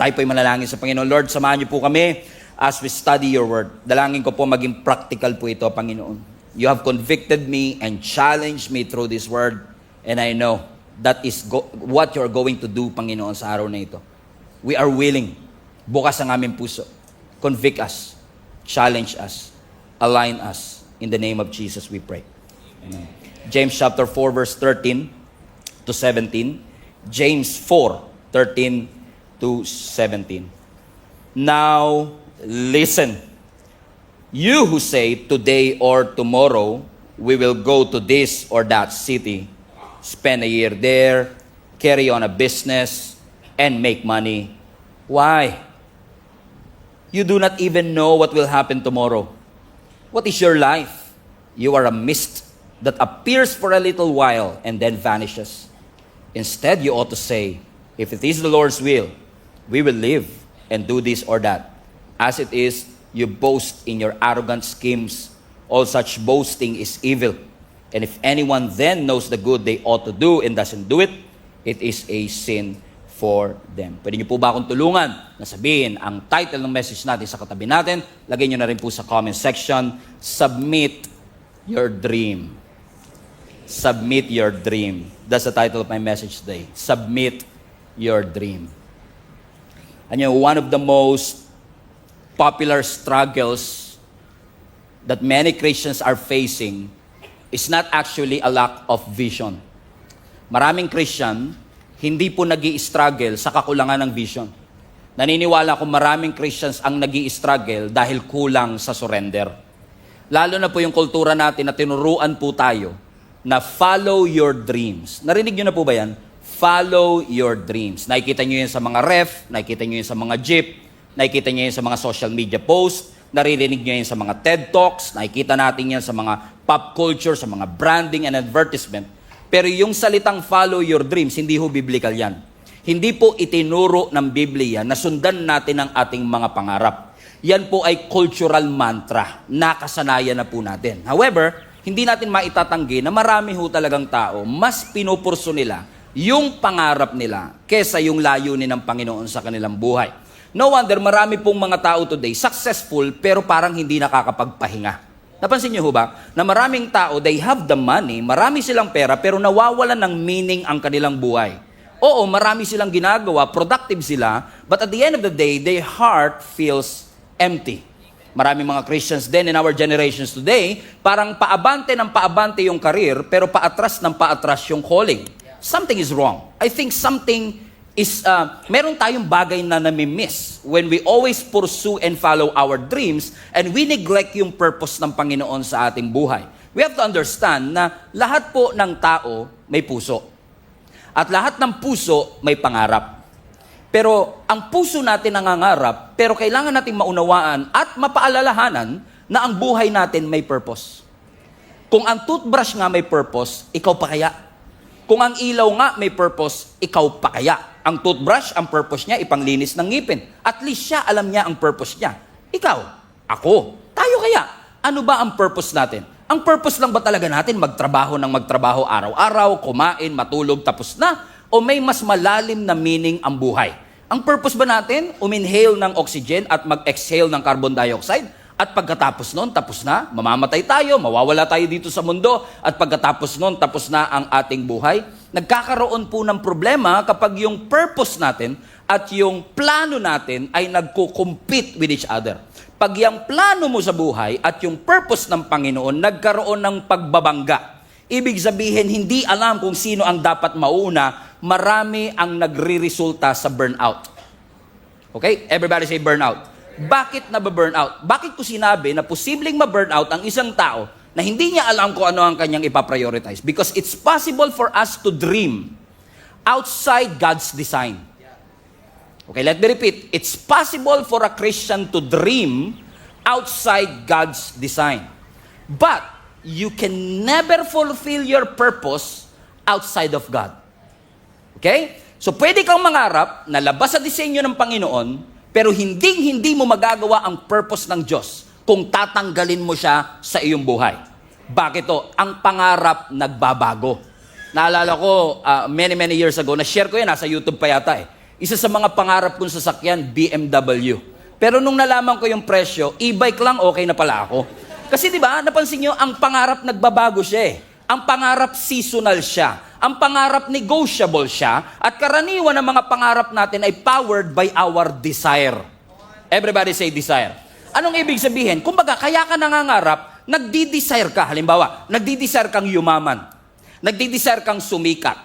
Tayo po'y manalangin sa Panginoon. Lord, samahan niyo po kami as we study your word. Dalangin ko po maging practical po ito, Panginoon. You have convicted me and challenged me through this word. And I know that is what you're going to do, Panginoon, sa araw na ito. We are willing. Bukas ang aming puso. Convict us. Challenge us. Align us. In the name of Jesus we pray. Amen. James chapter 4 verse 13 to 17. James 4:13 to 17. Now, listen. You who say, today or tomorrow, we will go to this or that city, spend a year there, carry on a business, and make money. Why? You do not even know what will happen tomorrow. What is your life? You are a mist that appears for a little while and then vanishes. Instead, you ought to say, if it is the Lord's will, we will live and do this or that. As it is, you boast in your arrogant schemes. All such boasting is evil. And if anyone then knows the good they ought to do and doesn't do it, it is a sin for them. Pwede niyo po ba akong tulungan na sabihin ang title ng message natin sa katabi natin? Lagay niyo na rin po sa comment section, Submit Your Dream. Submit Your Dream. That's the title of my message today. Submit Your Dream. And you know, one of the most popular struggles that many Christians are facing is not actually a lack of vision. Maraming Christian, hindi po nag-i-struggle sa kakulangan ng vision. Naniniwala ko maraming Christians ang nag-i-struggle dahil kulang sa surrender. Lalo na po yung kultura natin na tinuruan po tayo na follow your dreams. Narinig nyo na po ba yan? Follow your dreams. Nakikita nyo yun sa mga ref, nakikita nyo yun sa mga jeep, nakikita nyo yun sa mga social media posts, naririnig nyo yun sa mga TED Talks, nakikita natin yan sa mga pop culture, sa mga branding and advertisement. Pero yung salitang follow your dreams, hindi ho biblical yan. Hindi po itinuro ng Biblia na sundan natin ang ating mga pangarap. Yan po ay cultural mantra. Nakasanayan na po natin. However, hindi natin maitatanggi na marami ho talagang tao, mas pinupurso nila yung pangarap nila kesa yung layunin ng Panginoon sa kanilang buhay. No wonder marami pong mga tao today successful pero parang hindi nakakapagpahinga. Napansin niyo ho ba na maraming tao, they have the money, marami silang pera pero nawawalan ng meaning ang kanilang buhay. Oo, marami silang ginagawa, productive sila, but at the end of the day, their heart feels empty. Maraming mga Christians din in our generations today, parang paabante ng paabante yung career pero paatras ng paatras yung calling. Something is wrong. I think something is, meron tayong bagay na nami-miss when we always pursue and follow our dreams and we neglect yung purpose ng Panginoon sa ating buhay. We have to understand na lahat po ng tao may puso. At lahat ng puso may pangarap. Pero ang puso natin nangangarap, pero kailangan nating maunawaan at mapaalalahanan na ang buhay natin may purpose. Kung ang toothbrush nga may purpose, ikaw pa kaya? Kung ang ilaw nga may purpose, ikaw pa kaya? Ang toothbrush, ang purpose niya, ipanglinis ng ngipin. At least siya, alam niya ang purpose niya. Ikaw, ako, tayo kaya? Ano ba ang purpose natin? Ang purpose lang ba talaga natin magtrabaho ng magtrabaho araw-araw, kumain, matulog, tapos na? O may mas malalim na meaning ang buhay? Ang purpose ba natin, uminhale ng oxygen at mag-exhale ng carbon dioxide? At pagkatapos nun, tapos na, mamamatay tayo, mawawala tayo dito sa mundo, at pagkatapos nun, tapos na ang ating buhay. Nagkakaroon po ng problema kapag yung purpose natin at yung plano natin ay nagko-compete with each other. Pag yung plano mo sa buhay at yung purpose ng Panginoon nagkaroon ng pagbabangga, ibig sabihin, hindi alam kung sino ang dapat mauna, marami ang nagre-resulta sa burnout. Okay? Everybody say burnout. Bakit nababurnout? Bakit ko sinabi na posibleng ma-burnout ang isang tao na hindi niya alam kung ano ang kanyang ipaprioritize? Because it's possible for us to dream outside God's design. Okay, let me repeat. It's possible for a Christian to dream outside God's design. But you can never fulfill your purpose outside of God. Okay? So pwede kang mangarap na labas sa disenyo ng Panginoon, pero hindi mo magagawa ang purpose ng Diyos kung tatanggalin mo siya sa iyong buhay. Bakit to? Ang pangarap nagbabago. Naalala ko, many years ago, na-share ko yan, nasa YouTube pa yata eh. Isa sa mga pangarap kong sasakyan, BMW. Pero nung nalaman ko yung presyo, e-bike lang, okay na pala ako. Kasi di ba, napansin nyo, ang pangarap nagbabago siya eh. Ang pangarap seasonal siya. Ang pangarap negotiable siya. At karaniwan ng mga pangarap natin ay powered by our desire. Everybody say desire. Anong ibig sabihin? Kumbaga, kaya ka nangangarap, nagdi-desire ka. Halimbawa, nagdi-desire kang yumaman. Nagdi-desire kang sumikat.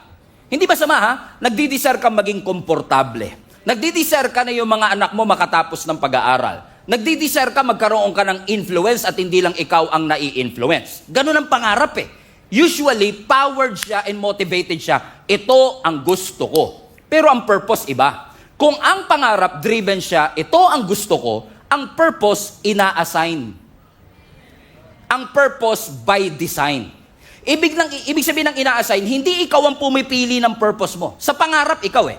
Hindi ba sama ha? Nagdi-desire kang maging komportable. Nagdi-desire ka na yung mga anak mo makatapos ng pag-aaral. Nagdi-desire ka magkaroon ka ng influence at hindi lang ikaw ang nai-influence. Ganun ang pangarap eh. Usually, powered siya and motivated siya. Ito ang gusto ko. Pero ang purpose iba. Kung ang pangarap driven siya, ito ang gusto ko, ang purpose ina-assign. Ang purpose by design. Ibig sabihin ng ina-assign, hindi ikaw ang pumipili ng purpose mo. Sa pangarap, ikaw eh.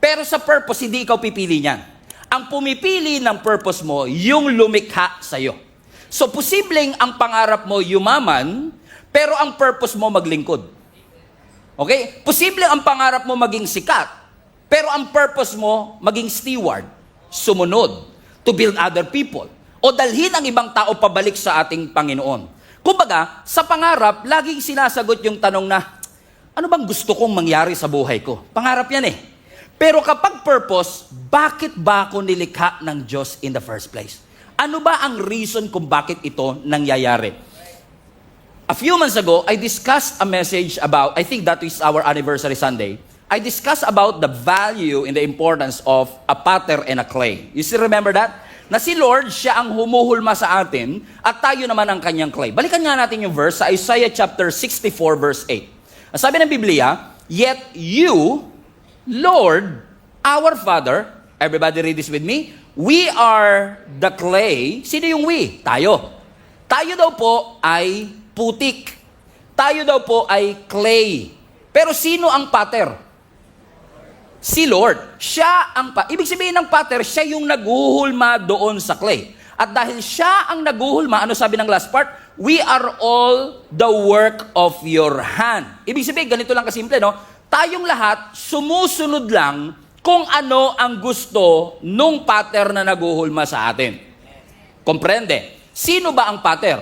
Pero sa purpose, hindi ikaw pipili niyan. Ang pumipili ng purpose mo, yung lumikha sa'yo. So, posibleng ang pangarap mo yumaman, pero ang purpose mo maglingkod. Okay? Posibleng ang pangarap mo maging sikat, pero ang purpose mo maging steward, sumunod, to build other people, o dalhin ang ibang tao pabalik sa ating Panginoon. Kumbaga, sa pangarap, laging sinasagot yung tanong na, ano bang gusto kong mangyari sa buhay ko? Pangarap yan eh. Pero kapag purpose, bakit ba ako nilikha ng Diyos in the first place? Ano ba ang reason kung bakit ito nangyayari? A few months ago, I discussed a message about, I think that is our anniversary Sunday, I discussed about the value and the importance of a potter and a clay. You still remember that? Na si Lord, siya ang humuhulma sa atin at tayo naman ang kanyang clay. Balikan nga natin yung verse sa Isaiah chapter 64 verse 8. Ang sabi ng Biblia, "Yet you, Lord, our Father," everybody read this with me, "we are the clay." Sino yung we? Tayo. Tayo daw po ay putik. Tayo daw po ay clay. Pero sino ang potter? Si Lord. Siya ang ibig sabihin ng potter, siya yung naghuhulma doon sa clay. At dahil siya ang naghuhulma, ano sabi ng last part? We are all the work of your hand. Ibig sabihin, ganito lang kasimple, no? Tayong lahat, sumusunod lang kung ano ang gusto nung potter na naghuhulma sa atin. Komprende? Sino ba ang potter?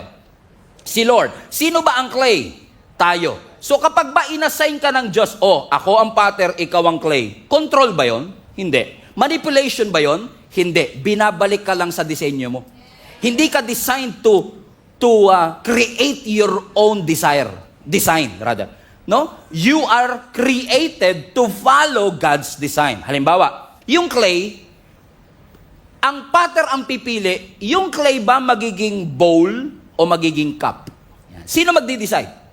Si Lord. Sino ba ang clay? Tayo. So kapag ba inassign ka ng Diyos, ako ang potter, ikaw ang clay, control ba yon? Hindi. Manipulation ba yon? Hindi. Binabalik ka lang sa disenyo mo. Hindi ka designed to create your own design rather. No? You are created to follow God's design. Halimbawa, yung clay, ang potter ang pipili, yung clay ba magiging bowl o magiging cup? Sino magdi-decide?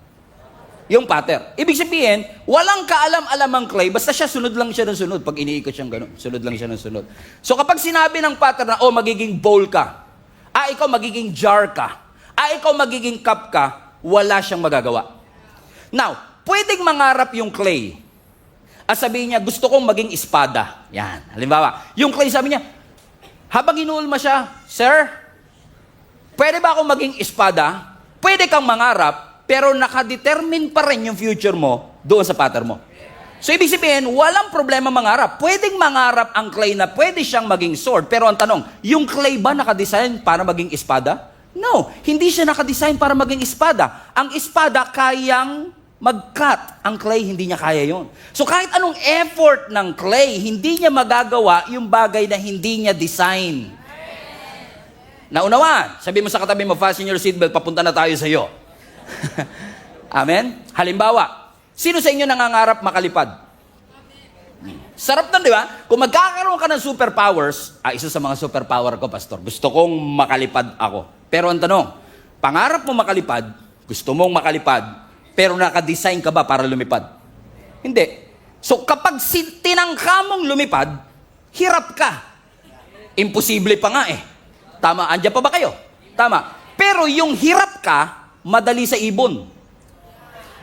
Yung potter. Ibig sabihin, walang kaalam-alam ang clay, basta siya sunod lang siya ng sunod. Pag iniikot siyang gano'n, sunod lang siya ng sunod. So kapag sinabi ng potter na, magiging bowl ka, ikaw magiging jar ka, ikaw magiging cup ka, wala siyang magagawa. Now, pwedeng mangarap yung clay. At sabihin niya, gusto kong maging espada. Yan. Halimbawa, yung clay sabi niya, habang inuulma siya, "Sir, pwede ba akong maging espada?" Pwede kang mangarap, pero nakadetermine pa rin yung future mo doon sa potter mo. So, ibig sabihin, walang problema mangarap. Pwedeng mangarap ang clay na pwede siyang maging sword. Pero ang tanong, yung clay ba nakadesign para maging espada? No, hindi siya nakadesign para maging espada. Ang espada kayang mag-cut. Ang clay, hindi niya kaya yon. So, kahit anong effort ng clay, hindi niya magagawa yung bagay na hindi niya design. Naunawa, sabi mo sa katabi mo, fasten your seatbelt, papunta na tayo sa iyo. Amen? Halimbawa, sino sa inyo nangangarap makalipad? Sarap nun, di ba? Kung magkakaroon ka ng superpowers, isa sa mga superpower ko, pastor, gusto kong makalipad ako. Pero ang tanong, pangarap mo makalipad, gusto mong makalipad, pero nakadesign ka ba para lumipad? Hindi. So kapag tinangka mong lumipad, hirap ka. Imposible pa nga eh. Tama, andyan pa ba kayo? Tama. Pero yung hirap ka, madali sa ibon.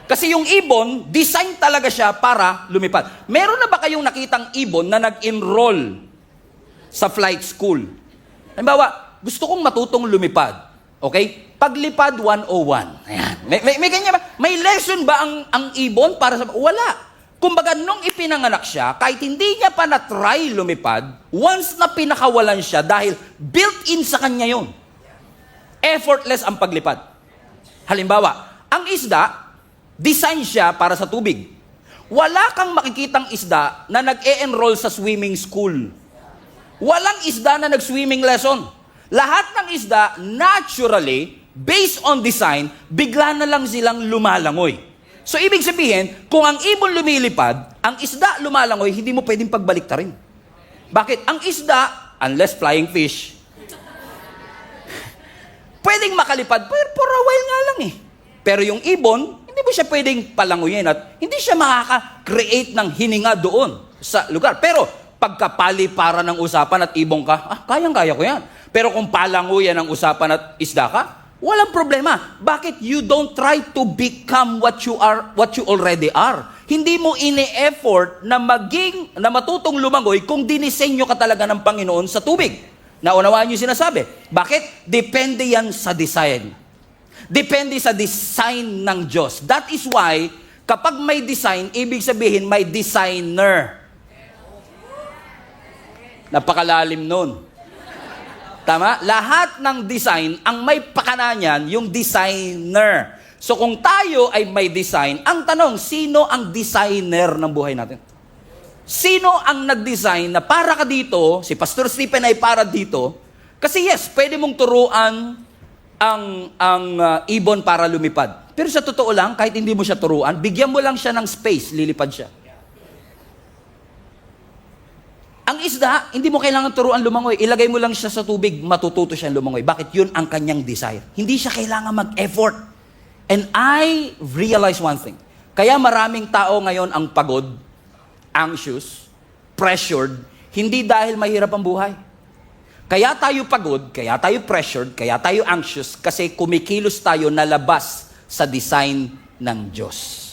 Kasi yung ibon, design talaga siya para lumipad. Meron na ba kayong nakitang ibon na nag-enroll sa flight school? Halimbawa, gusto kong matutong lumipad. Okay? Paglipad 101. Ayan. May ganyan ba? May lesson ba ang ibon para sa... Wala. Kumbaga, nung ipinanganak siya, kahit hindi niya pa na-try lumipad, once na pinakawalan siya dahil built-in sa kanya yun, effortless ang paglipad. Halimbawa, ang isda, design siya para sa tubig. Wala kang makikitang isda na nag-e-enroll sa swimming school. Walang isda na nag-swimming lesson. Lahat ng isda, naturally, based on design, bigla na lang silang lumalangoy. So, ibig sabihin, kung ang ibon lumilipad, ang isda lumalangoy, hindi mo pwedeng pagbaliktarin. Bakit? Ang isda, unless flying fish, pwedeng makalipad, pero for a while nga lang eh. Pero yung ibon, hindi mo siya pwedeng palanguyin at hindi siya makaka-create ng hininga doon sa lugar. Pero, pagkapaliparan ng usapan at ibong ka, kayang-kaya ko yan. Pero kung palanguyan ng usapan at isda ka, walang problema. Bakit? You don't try to become what you already are. Hindi mo ini-effort na matutong lumangoy kung dinisenyo ka talaga ng Panginoon sa tubig. Naunawaan niyo sinasabi. Bakit? Depende yan sa design. Depende sa design ng Diyos. That is why, kapag may design, ibig sabihin may designer. Napakalalim nun. Tama? Lahat ng design, ang may pakana niyan, yung designer. So kung tayo ay may design, ang tanong, sino ang designer ng buhay natin? Sino ang nag-design na para ka dito, si Pastor Stephen ay para dito, kasi yes, pwede mong turuan ang ibon para lumipad. Pero sa totoo lang, kahit hindi mo siya turuan, bigyan mo lang siya ng space, lilipad siya. Ang isda, hindi mo kailangan turuan lumangoy. Ilagay mo lang siya sa tubig, matututo siya lumangoy. Bakit? Yun ang kanyang desire. Hindi siya kailangan mag-effort. And I realize one thing. Kaya maraming tao ngayon ang pagod, anxious, pressured, hindi dahil mahirap ang buhay. Kaya tayo pagod, kaya tayo pressured, kaya tayo anxious, kasi kumikilos tayo na labas sa design ng Diyos.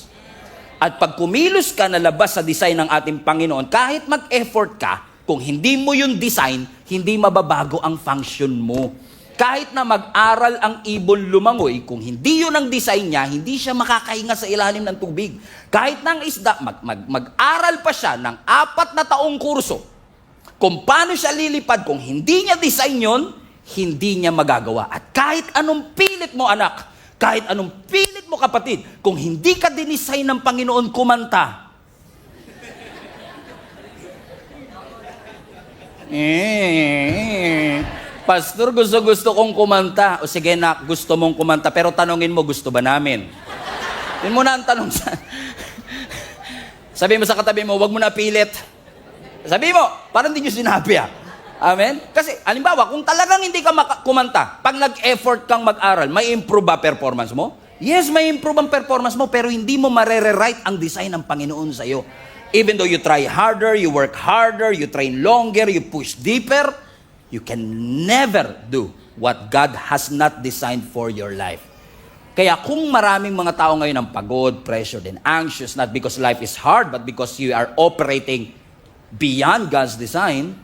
At pag kumilos ka na labas sa design ng ating Panginoon, kahit mag-effort ka, kung hindi mo yung design, hindi mababago ang function mo. Kahit na mag-aral ang ibon lumangoy, kung hindi yun ang design niya, hindi siya makakahinga sa ilalim ng tubig. Kahit na ang isda, mag-aral pa siya ng 4 na taong kurso, kung paano siya lilipad, kung hindi niya design yun, hindi niya magagawa. At kahit anong pilit mo, anak, kahit anong pilit mo, kapatid, kung hindi ka dinesign ng Panginoon kumanta, Pastor, gusto kong kumanta. O sige na, gusto mong kumanta, pero tanungin mo, gusto ba namin? Yun muna ang tanong sa... Sabi mo sa katabi mo, wag mo na pilit. Sabi mo, parang hindi nyo sinabi Amen? Kasi, halimbawa, kung talagang hindi ka kumanta, pag nag-effort kang mag-aral, may improve ba performance mo? Yes, may improve ang performance mo, pero hindi mo marere-write ang design ng Panginoon sa iyo. Even though you try harder, you work harder, you train longer, you push deeper, you can never do what God has not designed for your life. Kaya kung maraming mga tao ngayon ang pagod, pressured, and anxious, not because life is hard, but because you are operating beyond God's design,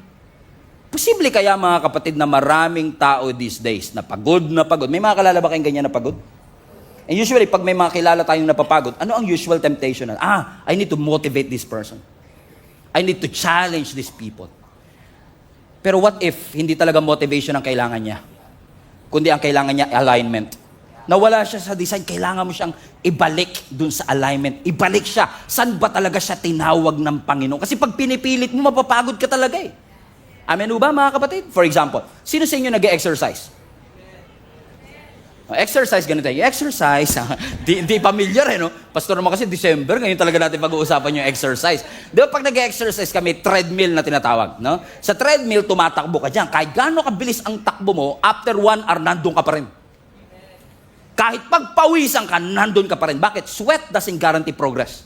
posible kaya mga kapatid na maraming tao these days na pagod na pagod. May mga kalala ba kayong ganyan na pagod? And usually, pag may mga kilala tayong napapagod, ano ang usual temptation? I need to motivate this person. I need to challenge these people. Pero what if hindi talaga motivation ang kailangan niya? Kundi ang kailangan niya, alignment. Nawala siya sa design, kailangan mo siyang ibalik dun sa alignment. Ibalik siya. Saan ba talaga siya tinawag ng Panginoon? Kasi pag pinipilit mo, mapapagod ka talaga eh. Amen ba mga kapatid? For example, sino sa inyo nag-exercise? Exercise, ganito tayo. Exercise, di familiar no? Pastor naman kasi December, ngayon talaga natin pag-uusapan yung exercise. Di ba pag nag-exercise kami, treadmill na tinatawag, no? Sa treadmill, tumatakbo ka dyan. Kahit gaano kabilis ang takbo mo, after 1 hour, nandun ka pa rin. Kahit pagpawisan ka, nandun ka pa rin. Bakit? Sweat doesn't guarantee progress.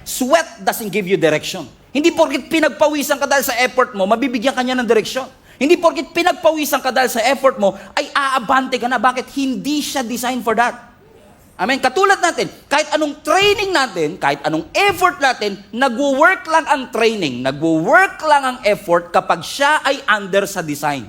Sweat doesn't give you direction. Hindi porket pinagpawisan ka dahil sa effort mo, mabibigyan ka niya ng direksyon. Hindi porket pinagpawisan ka dahil sa effort mo, ay aabante ka na. Bakit? Hindi siya designed for that. Amen? Katulad natin, kahit anong training natin, kahit anong effort natin, nagwo-work lang ang training, nagwo-work lang ang effort kapag siya ay under sa design.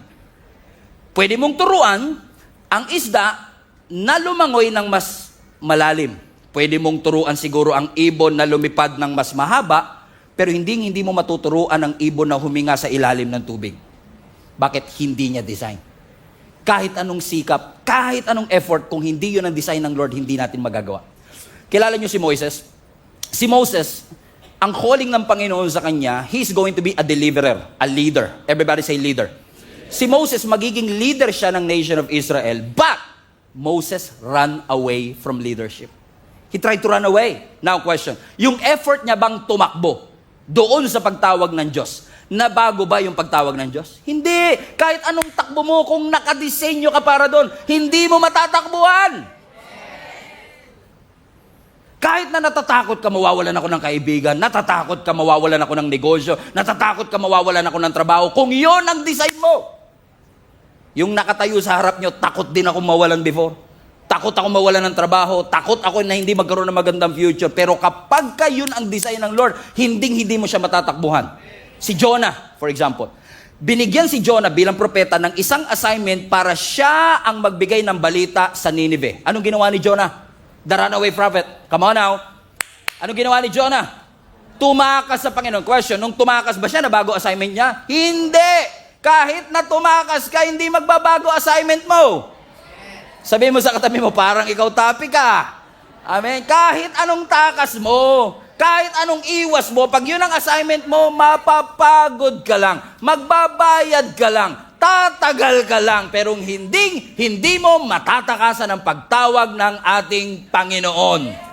Pwede mong turuan ang isda na lumangoy ng mas malalim. Pwede mong turuan siguro ang ibon na lumipad ng mas mahaba, pero hindi mo matuturuan ang ibon na huminga sa ilalim ng tubig. Bakit? Hindi niya design. Kahit anong sikap, kahit anong effort, kung hindi yun ang design ng Lord, hindi natin magagawa. Kilala niyo si Moses? Si Moses, ang calling ng Panginoon sa kanya, he's going to be a deliverer, a leader. Everybody say leader. Si Moses, magiging leader siya ng nation of Israel, but Moses ran away from leadership. He tried to run away. Now question, yung effort niya bang tumakbo doon sa pagtawag ng Diyos, nabago ba yung pagtawag ng Diyos? Hindi. Kahit anong takbo mo, kung nakadisenyo ka para doon, hindi mo matatakbuhan. Kahit na natatakot ka, mawawalan ako ng kaibigan, natatakot ka, mawawalan ako ng negosyo, natatakot ka, mawawalan ako ng trabaho, kung yon ang design mo. Yung nakatayo sa harap nyo, takot din ako mawalan before. Takot ako mawalan ng trabaho, takot ako na hindi magkaroon ng magandang future. Pero kapag ka yun ang design ng Lord, hindi mo siya matatakbuhan. Si Jonah, for example. Binigyan si Jonah bilang propeta ng isang assignment para siya ang magbigay ng balita sa Nineveh. Anong ginawa ni Jonah? The runaway prophet. Come on now. Anong ginawa ni Jonah? Tumakas sa Panginoon. Question, nung tumakas ba siya, nabago assignment niya? Hindi! Kahit na tumakas ka, hindi magbabago assignment mo. Sabihin mo sa katabi mo, parang ikaw tapi ka. Amen? Kahit anong takas mo, kahit anong iwas mo, pag yun ang assignment mo, mapapagod ka lang, magbabayad ka lang, tatagal ka lang, pero hindi mo matatakasan ang pagtawag ng ating Panginoon.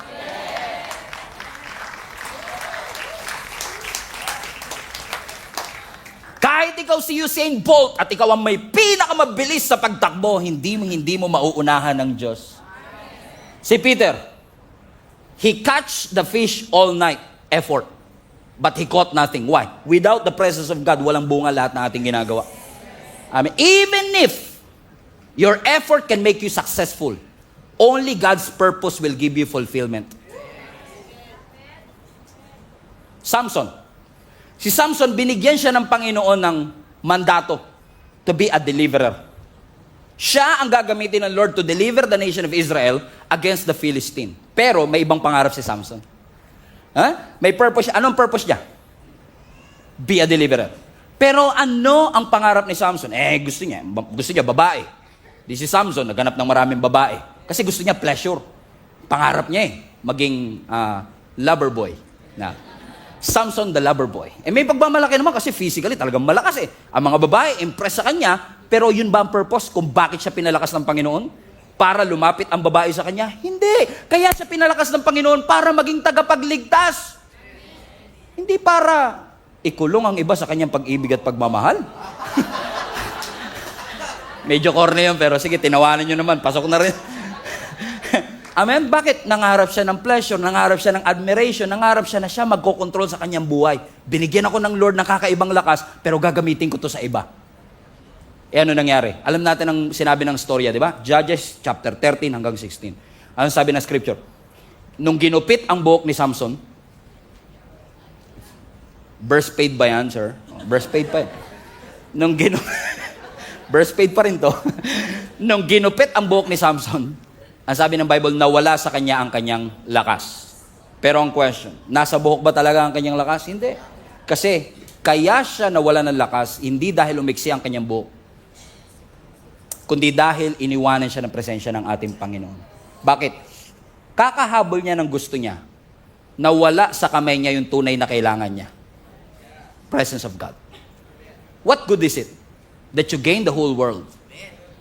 Kahit ikaw si Usain Bolt at ikaw ang may pinakamabilis sa pagtakbo, hindi mo mauunahan ng Diyos. Si Peter, he catch the fish all night, effort, but he caught nothing. Why? Without the presence of God, walang bunga lahat ng ating ginagawa. I mean, even if your effort can make you successful, only God's purpose will give you fulfillment. Samson. Si Samson, binigyan siya ng Panginoon ng mandato to be a deliverer. Siya ang gagamitin ng Lord to deliver the nation of Israel against the Philistine. Pero may ibang pangarap si Samson. May purpose siya. Anong purpose niya? Be a deliverer. Pero ano ang pangarap ni Samson? Gusto niya babae. Di si Samson, naghanap ng maraming babae. Kasi gusto niya pleasure. Pangarap niya maging lover boy. Samson the lover boy. May pagmamalaki naman kasi physically talagang malakas Ang mga babae, impress sa kanya, pero yun ba ang purpose kung bakit siya pinalakas ng Panginoon? Para lumapit ang babae sa kanya? Hindi. Kaya siya pinalakas ng Panginoon para maging tagapagligtas. Hindi para ikulong ang iba sa kanyang pag-ibig at pagmamahal. Medyo corny yun, pero sige, tinawanan nyo naman. Pasok na rin. Amen? Bakit? Nangarap siya ng pleasure, nangarap siya ng admiration, nangarap siya na siya magkocontrol sa kanyang buhay. Binigyan ako ng Lord ng kakaibang lakas, pero gagamitin ko to sa iba. Ano nangyari? Alam natin ang sinabi ng storya, di ba? Judges chapter 13 hanggang 16. Ano sabi ng scripture? Nung ginupit ang buhok ni Samson, burst paid ba yan, sir? Burst paid pa burst paid pa rin to. Nung ginupit ang buhok ni Samson, ang sabi ng Bible, nawala sa kanya ang kanyang lakas. Pero ang question, nasa buhok ba talaga ang kanyang lakas? Hindi. Kasi, kaya siya nawala ng lakas, hindi dahil umiksi ang kanyang buhok, kundi dahil iniwanan siya ng presensya ng ating Panginoon. Bakit? Kakahabol niya ng gusto niya, nawala sa kamay niya yung tunay na kailangan niya. Presence of God. What good is it that you gain the whole world,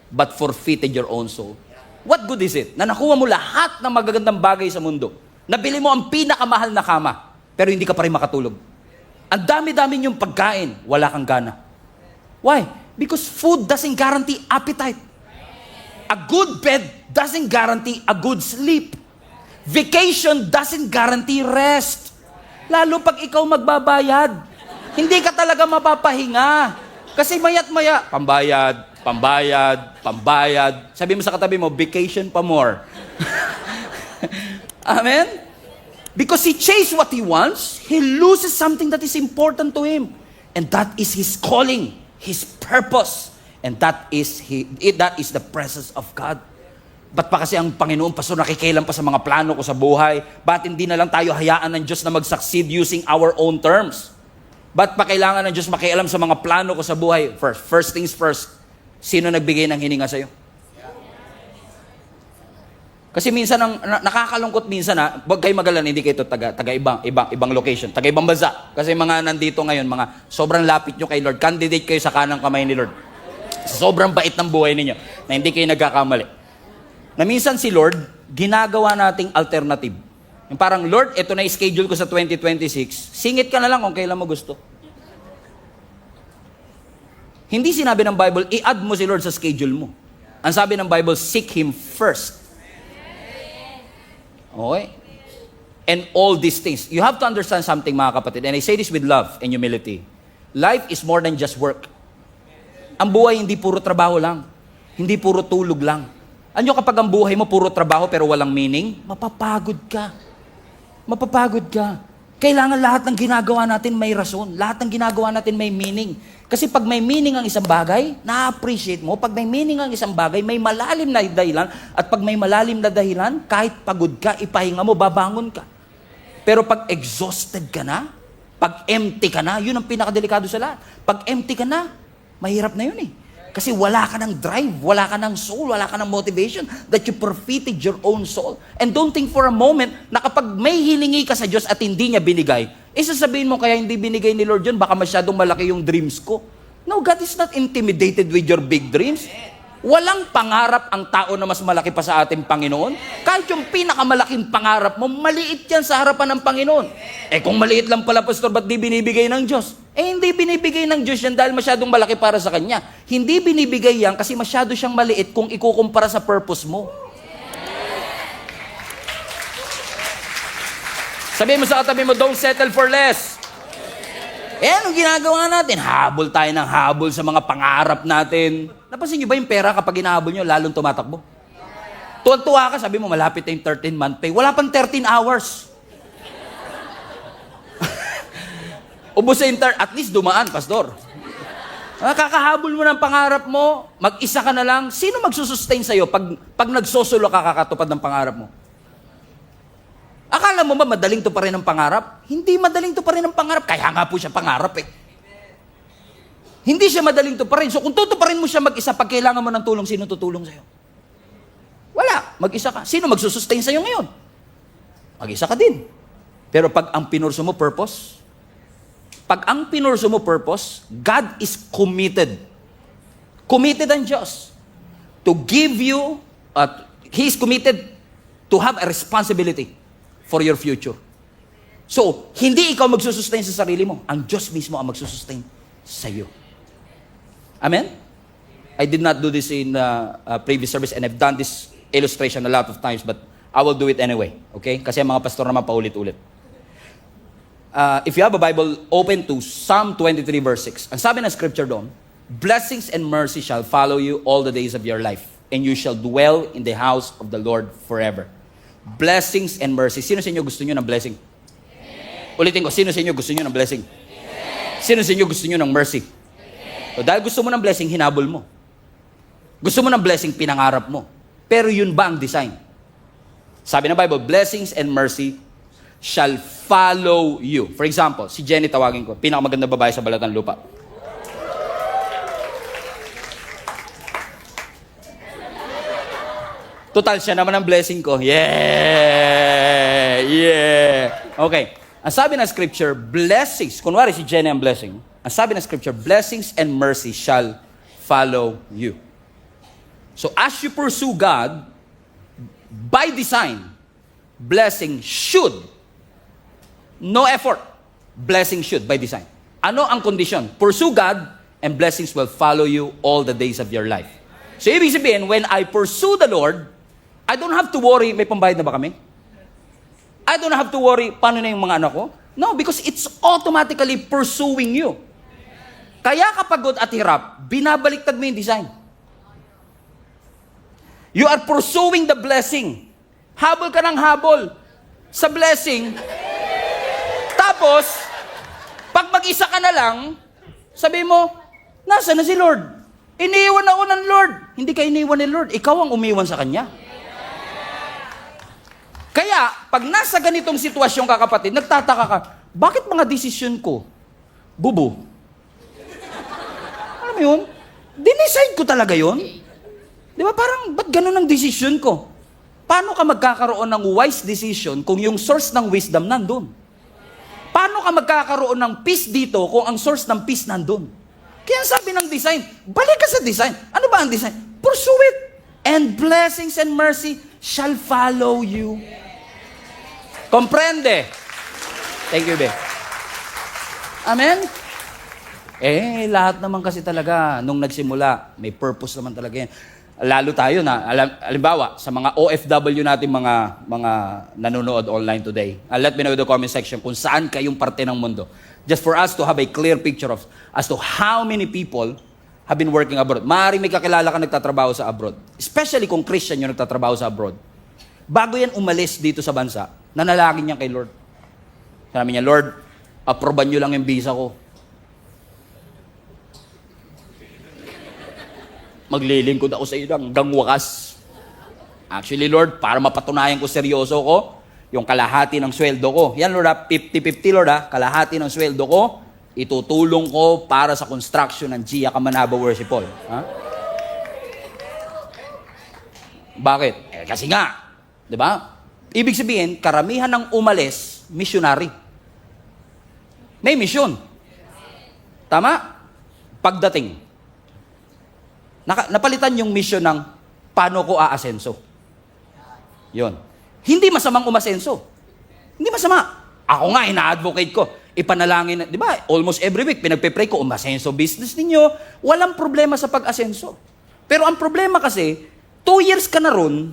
but forfeited your own soul? What good is it na nakuha mo lahat ng magagandang bagay sa mundo? Nabili mo ang pinakamahal na kama, pero hindi ka pa rin makatulog. Ang dami-dami niyong pagkain, wala kang gana. Why? Because food doesn't guarantee appetite. A good bed doesn't guarantee a good sleep. Vacation doesn't guarantee rest. Lalo pag ikaw magbabayad, hindi ka talaga mapapahinga. Kasi maya't maya, pambayad. Sabi mo sa katabi mo, vacation pa more. Amen? Because he chased what he wants, he loses something that is important to him. And that is his calling, his purpose. And that is the presence of God. Ba't pa kasi ang Panginoon, Pastor, nakikialam pa sa mga plano ko sa buhay? Ba't hindi na lang tayo hayaan ng Diyos na mag-succeed using our own terms? Ba't pa kailangan ng Diyos makialam sa mga plano ko sa buhay? First things first, sino nagbigay ng hininga sa'yo? Kasi minsan, nakakalungkot minsan huwag kayo mag-alala, hindi kayo taga ibang location, taga ibang bansa. Kasi mga nandito ngayon, mga sobrang lapit nyo kay Lord, candidate kayo sa kanang kamay ni Lord. Sobrang bait ng buhay ninyo, na hindi kayo nagkakamali. Na minsan si Lord, ginagawa nating alternative. Yung parang, Lord, ito na schedule ko sa 2026, singit ka na lang kung kailan mo gusto. Hindi sinabi ng Bible, i-add mo si Lord sa schedule mo. Ang sabi ng Bible, seek Him first. Okay? And all these things. You have to understand something, mga kapatid, and I say this with love and humility. Life is more than just work. Ang buhay hindi puro trabaho lang. Hindi puro tulog lang. Ano kapag ang buhay mo puro trabaho pero walang meaning? Mapapagod ka. Mapapagod ka. Kailangan lahat ng ginagawa natin may rason. Lahat ng ginagawa natin may meaning. Kasi pag may meaning ang isang bagay, na-appreciate mo. Pag may meaning ang isang bagay, may malalim na dahilan. At pag may malalim na dahilan, kahit pagod ka, ipahinga mo, babangon ka. Pero pag exhausted ka na, pag empty ka na, yun ang pinakadelikado sa lahat. Pag empty ka na, mahirap na yun eh. Kasi wala ka ng drive, wala ka ng soul, wala ka ng motivation that you forfeited your own soul. And don't think for a moment na kapag may hiningi ka sa Diyos at hindi niya binigay, sasabihin mo kaya hindi binigay ni Lord yun, baka masyadong malaki yung dreams ko. No, God is not intimidated with your big dreams. Walang pangarap ang tao na mas malaki pa sa ating Panginoon. Kahit yung pinakamalaking pangarap mo, maliit yan sa harapan ng Panginoon. Kung maliit lang pala, Pastor, ba't di binibigay ng Diyos? Hindi binibigay ng Diyos yan dahil masyadong malaki para sa Kanya. Hindi binibigay yan kasi masyado siyang maliit kung ikukumpara sa purpose mo. Sabihin mo sa katabi mo, don't settle for less. Anong ginagawa natin? Habol tayo ng habol sa mga pangarap natin. Napansin nyo ba yung pera kapag hinahabol nyo, lalong tumatakbo? Tuwan-tuwa ka, sabi mo, malapit na yung 13-month pay. Wala pang 13 hours. Ubus sa at least dumaan, Pastor. Kakahabol mo ng pangarap mo, mag-isa ka na lang, sino magsusustain sa'yo pag nagsosolo ka kakatupad ng pangarap mo? Akala mo ba madaling to pa rin ang pangarap? Hindi madaling to pa rin ang pangarap. Kaya nga po siya pangarap eh. Hindi siya madaling to pa rin. So kung tutuparin mo siya mag-isa, pag kailangan mo ng tulong, sino tutulong sa'yo? Wala. Mag-isa ka. Sino magsusustain sa'yo ngayon? Mag-isa ka din. Pero pag ang pinurso mo purpose, God is committed. Committed ang Diyos to give you, He is committed to have a responsibility for your future. So, hindi ikaw magsusustain sa sarili mo. Ang Diyos mismo ang magsusustain sa iyo. Amen? I did not do this in previous service and I've done this illustration a lot of times, but I will do it anyway. Okay? Kasi ang mga pastor naman paulit-ulit. If you have a Bible, open to Psalm 23 verse 6. Ang sabi ng scripture doon, blessings and mercy shall follow you all the days of your life, and you shall dwell in the house of the Lord forever. Blessings and mercy. Sino sa inyo gusto nyo ng blessing? Amen. Ulitin ko, sino sa inyo gusto nyo ng blessing? Amen. Sino sa inyo gusto nyo ng mercy? So, dahil gusto mo ng blessing, hinabol mo. Gusto mo ng blessing, pinangarap mo. Pero yun ba ang design? Sabi ng Bible, blessings and mercy shall follow you. For example, si Jenny tawagin ko, pinakamaganda babae sa balat ng lupa. Total, siya naman ang blessing ko. Yeah! Okay. Ang sabi ng scripture, blessings, kunwari si Jenny ang blessing. Ang sabi ng scripture, blessings and mercy shall follow you. So as you pursue God, by design, blessing should, no effort, blessing should by design. Ano ang condition? Pursue God and blessings will follow you all the days of your life. So ibig sabihin, when I pursue the Lord, I don't have to worry, may pambayad na ba kami? I don't have to worry, paano na yung mga anak ko? No, because it's automatically pursuing you. Kaya kapagod at hirap, binabaliktad mo yung design. You are pursuing the blessing. Habol ka ng habol sa blessing. Tapos, pag mag-isa ka na lang, sabi mo, nasa na si Lord? Iniiwan ako ng Lord. Hindi ka iniiwan ni Lord. Ikaw ang umiwan sa Kanya. Kaya, pag nasa ganitong sitwasyon ka kapatid, nagtataka ka, bakit mga desisyon ko, bubo? Alam mo yun? Dinicide ko talaga yun. Di ba parang, ba't ganun ang desisyon ko? Paano ka magkakaroon ng wise decision kung yung source ng wisdom nandun? Paano ka magkakaroon ng peace dito kung ang source ng peace nandun? Kaya sabi ng design, balik ka sa design. Ano ba ang design? Pursue it. And blessings and mercy shall follow you. Comprende? Thank you, Be. Amen? Lahat naman kasi talaga, nung nagsimula, may purpose naman talaga yan. Lalo tayo na, halimbawa, sa mga OFW natin, mga nanonood online today. Let me know in the comment section kung saan kayong parte ng mundo. Just for us to have a clear picture of as to how many people have been working abroad. Maaaring may kakilala ka nagtatrabaho sa abroad. Especially kung Christian yung nagtatrabaho sa abroad. Bago yan umalis dito sa bansa, nanalangin niya kay Lord. Sabi niya, Lord, aproban niyo lang yung visa ko. Maglilingkod ako sa iyo hanggang wakas. Actually, Lord, para mapatunayan ko seryoso ko, yung kalahati ng sweldo ko. Yan, Lord, 50-50, Lord, kalahati ng sweldo ko, itutulong ko para sa construction ng Gia Kamanaba Worship Hall. Ha? Bakit? Kasi nga, di ba? Ibig sabihin, karamihan ng umalis, missionary. May mission. Tama? Pagdating. Napalitan yung mission ng paano ko aasenso. Yun. Hindi masamang umasenso. Hindi masama. Ako nga, ina-advocate ko. Ipanalangin, di ba, almost every week, pinagpe-pray ko, umasenso business ninyo. Walang problema sa pag-asenso. Pero ang problema kasi, 2 years ka na ron,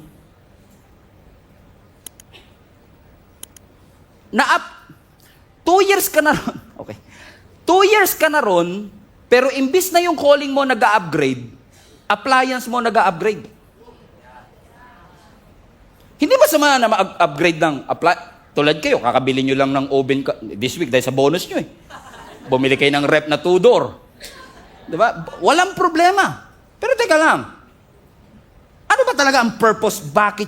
2 years ka na ron, okay. 2 years ka na ron, pero imbis na yung calling mo nag-upgrade, appliance mo nag-upgrade. Hindi ba sama na ma-upgrade ng tulad kayo, kakabili nyo lang ng oven this week dahil sa bonus nyo eh. Bumili kayo ng rep na 2-door. Diba? Walang problema. Pero teka lang, ano ba talaga ang purpose? Ba't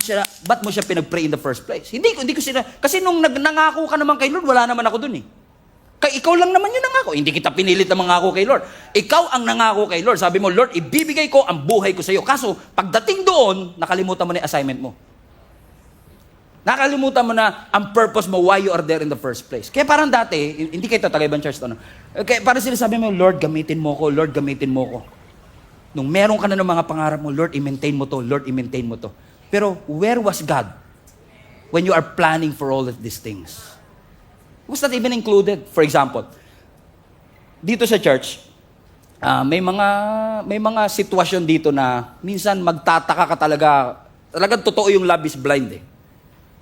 mo siya pinag-pray in the first place? Hindi ko sila, kasi nung nangako ka naman kay Lord, wala naman ako dun eh. Kaya ikaw lang naman yung nangako. Hindi kita pinilit na mangako kay Lord. Ikaw ang nangako kay Lord. Sabi mo, Lord, ibibigay ko ang buhay ko sa iyo. Kaso, pagdating doon, nakalimutan mo na yung assignment mo. Nakalimutan mo na ang purpose mo, why you are there in the first place. Kaya parang dati, hindi kayo Tagayban Church, kaya parang sinasabi mo, Lord, gamitin mo ko. Lord, gamitin mo ko. Nung meron ka na ng mga pangarap mo, Lord, i-maintain mo to. Lord, i-maintain mo to. Pero, where was God when you are planning for all of these things? Was not even included. For example, dito sa church, may mga sitwasyon dito na minsan magtataka ka talagang totoo yung love is blind eh.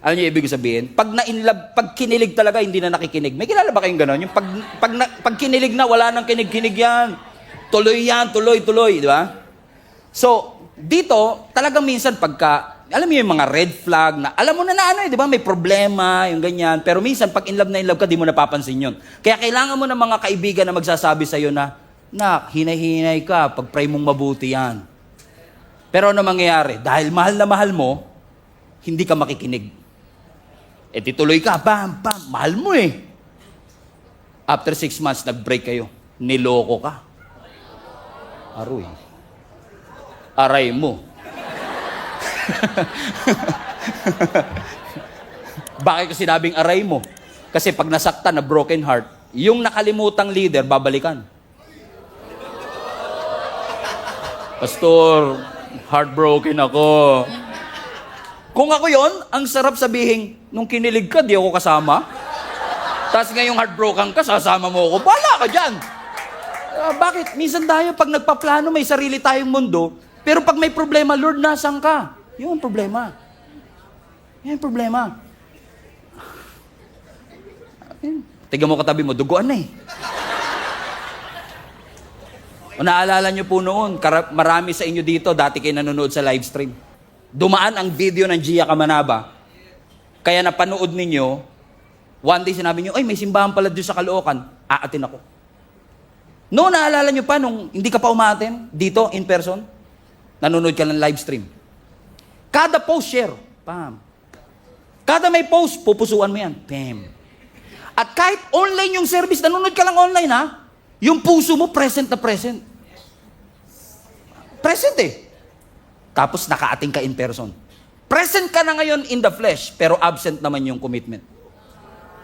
Alam niyo ibig sabihin? Pag kinilig talaga, hindi na nakikinig. May kilala ba kayong gano'n? Yung pag kinilig na, wala nang kinig-kinig yan. Tuloy, di ba? So, dito, talagang minsan alam mo yung mga red flag na, alam mo na di ba, may problema, yung ganyan. Pero minsan, pag in love ka, di mo napapansin yun. Kaya kailangan mo ng mga kaibigan na magsasabi sa'yo na, hinay-hinay ka, pag-pray mong mabuti yan. Pero ano mangyayari? Dahil mahal na mahal mo, hindi ka makikinig. Tituloy ka, bam, mahal mo eh. After 6 months, nag-break kayo. Niloko ka. Aroy. Aray mo. Bakit ko sinabing aray mo? Kasi pag nasaktan na broken heart, yung nakalimutang leader, babalikan. Pastor, heartbroken ako. Kung ako yon, ang sarap sabihin, nung kinilig ka, di ako kasama. Tapos ngayong heartbroken ka, sasama mo ako. Bala ka dyan. Bakit? Minsan tayo, pag nagpaplano, may sarili tayong mundo. Pero pag may problema, Lord, nasan ka? Yun ang problema. Yan ang problema. Tignan mo katabi mo, duguan na eh. O naalala nyo po noon, marami sa inyo dito, dati kayo nanonood sa live stream. Dumaan ang video ng Gia Kamanaba. Kaya napanood ninyo, one day sinabi nyo, ay may simbahan pala doon sa Caloocan, aatin ako. No, naalala nyo pa nung hindi ka pa umaatin dito in person, nanonood ka ng live stream. Kada post share, pam. Kada may post, pupusuan mo yan. Bam. At kahit online yung service, nanonood ka lang online ha, yung puso mo present na present. Present eh. Tapos nakaating ka in person. Present ka na ngayon in the flesh, pero absent naman yung commitment.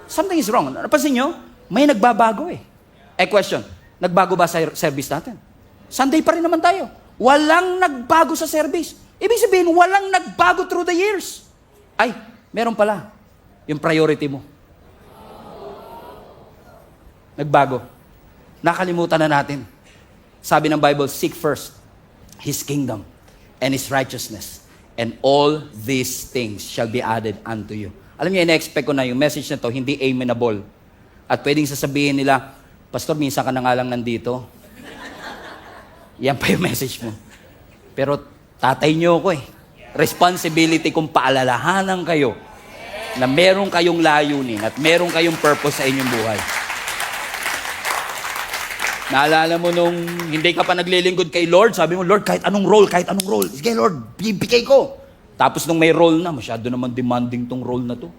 Something is wrong. Napansin nyo? May nagbabago eh. Question, nagbago ba sa service natin? Sunday pa rin naman tayo. Walang nagbago sa service. Ibig sabihin, walang nagbago through the years. Ay, meron pala. Yung priority mo. Nagbago. Nakalimutan na natin. Sabi ng Bible, seek first His kingdom and His righteousness, and all these things shall be added unto you. Alam niyo, ina-expect ko na yung message na to, hindi amenable. At pwedeng sasabihin nila, Pastor, minsan ka na nga lang nandito. Yan pa yung message mo. Pero tatay niyo ako eh. Responsibility kong paalalahanan kayo na meron kayong layunin at meron kayong purpose sa inyong buhay. Naalala mo nung hindi ka pa naglilingkod kay Lord, sabi mo, Lord, kahit anong role. Sige, Lord, bibigay ko. Tapos nung may role na, masyado naman demanding tong role na to.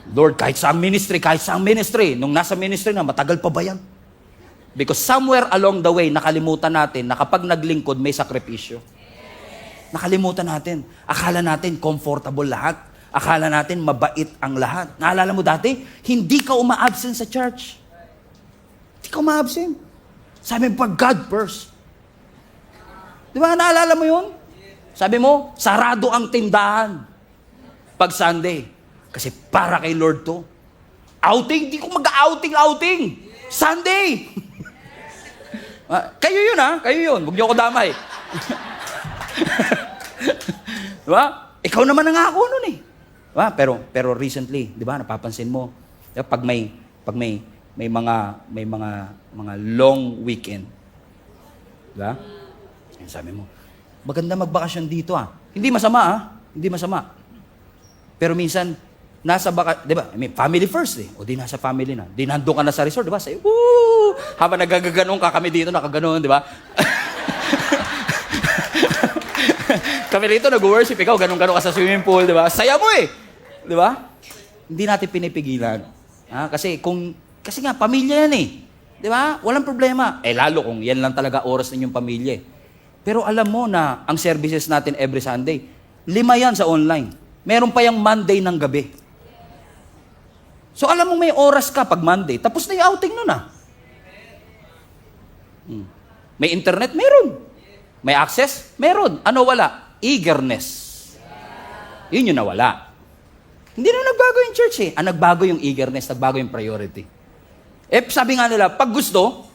Lord, kahit saang ministry. Nung nasa ministry na, matagal pa ba yan? Because somewhere along the way, nakalimutan natin na kapag naglingkod, may sakripisyo. Nakalimutan natin. Akala natin comfortable lahat. Akala natin mabait ang lahat. Naalala mo dati, hindi ka uma-absent sa church. Hindi ka uma-absent. Sabi mo, pag God first. Di ba, naalala mo yun? Sabi mo, sarado ang tindahan pag Sunday. Kasi para kay Lord to. Outing, di ko mag-outing. Sunday! Kayo yun ha, kayo yun. Huwag niyo ako damay. Diba? Ikaw naman nangako nun eh. Diba? Pero recently, di ba, napapansin mo, diba, pag may mga long weekend. Diba? Sabi mo, maganda magbakasyon dito ah. Hindi masama ah. Hindi masama. Pero minsan, nasa di ba? I mean, family first eh. O di nasa family na. Di nandun ka na sa resort, di ba? Say, woo! Habang nagagaganong ka, kami dito nakaganon, di ba? Kami dito nag-worship, ikaw ganun-ganon ka sa swimming pool, di ba? Saya mo eh. Di ba? Hindi natin pinipigilan. Kasi nga, pamilya yan eh. Di ba? Walang problema. Lalo kung yan lang talaga oras ninyong pamilya eh. Pero alam mo na ang services natin every Sunday, 5 yan sa online. Meron pa yung Monday ng gabi. So alam mo may oras ka pag Monday, tapos na yung outing nun ah. May internet? Meron. May access? Meron. Ano wala? Eagerness. Yun yung nawala. Hindi na nagbago yung church eh. Ang nagbago yung eagerness, nagbago yung priority. Sabi nga nila, pag gusto,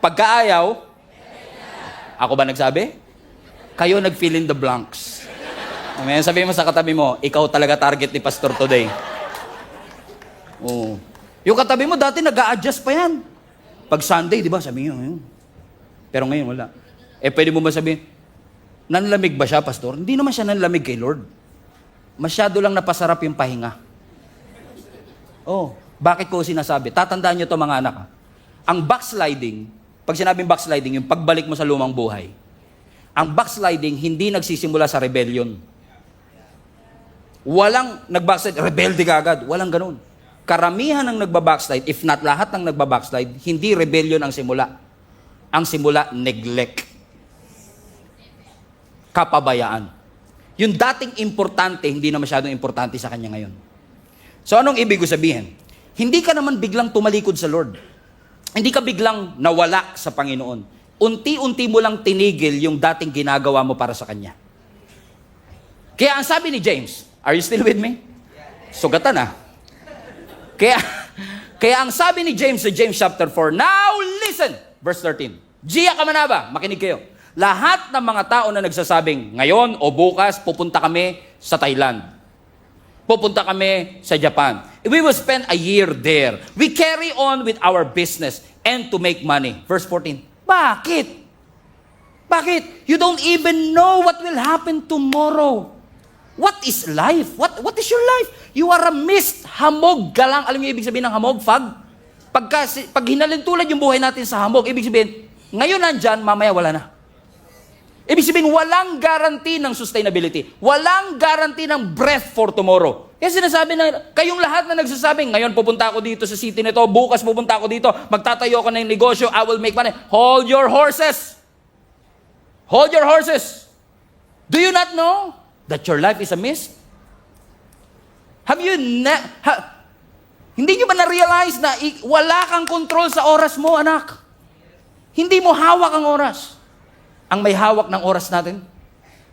pagkaayaw, ako ba nagsabi? Kayo nag-fill in the blanks. Amen. Sabi mo sa katabi mo, ikaw talaga target ni Pastor today. Oh. Yung katabi mo, dati nag-a-adjust pa yan. Pag Sunday, di ba? Sabi niyo, yun. Pero ngayon, wala. Pwede mo ba sabihin, nanlamig ba siya, Pastor? Hindi naman siya nanlamig kay Lord. Masyado lang napasarap yung pahinga. Oh, bakit ko sinasabi? Tatandaan niyo to mga anak. Ha? Ang backsliding, pag sinabing backsliding, yung pagbalik mo sa lumang buhay, ang backsliding hindi nagsisimula sa rebellion. Walang nag-backslide, rebelde ka agad. Walang ganun. Karamihan ng nagbabackslide, if not lahat ng nagbabackslide, hindi rebellion ang simula. Ang simula, neglect. Kapabayaan. Yung dating importante, hindi na masyadong importante sa kanya ngayon. So anong ibig ko sabihin? Hindi ka naman biglang tumalikod sa Lord. Hindi ka biglang nawala sa Panginoon. Unti-unti mo lang tinigil yung dating ginagawa mo para sa Kanya. Kaya ang sabi ni James, are you still with me? Sugatan ah. Kaya ang sabi ni James sa James chapter 4, now listen, verse 13. Giya kamanaba, makinig kayo. Lahat ng mga tao na nagsasabing, ngayon o bukas, pupunta kami sa Thailand. Pupunta kami sa Japan. We will spend a year there. We carry on with our business and to make money. Verse 14. Bakit? Bakit? You don't even know what will happen tomorrow. What is life? What is your life? You are a mist, hamog ka lang. Alam niyo ibig sabihin ng hamog? Fog? Pag hinalintulad yung buhay natin sa hamog, ibig sabihin, ngayon nandyan, mamaya wala na. Ibig sabihin, walang guarantee ng sustainability. Walang guarantee ng breath for tomorrow. Kaya sinasabi na, kayong lahat na nagsasabing, ngayon pupunta ako dito sa city nito, bukas pupunta ako dito, magtatayo ako ng negosyo, I will make money. Hold your horses. Hold your horses. Do you not know that your life is a mist? Have you hindi nyo ba na-realize na wala kang control sa oras mo, anak? Hindi mo hawak ang oras. Ang may hawak ng oras natin,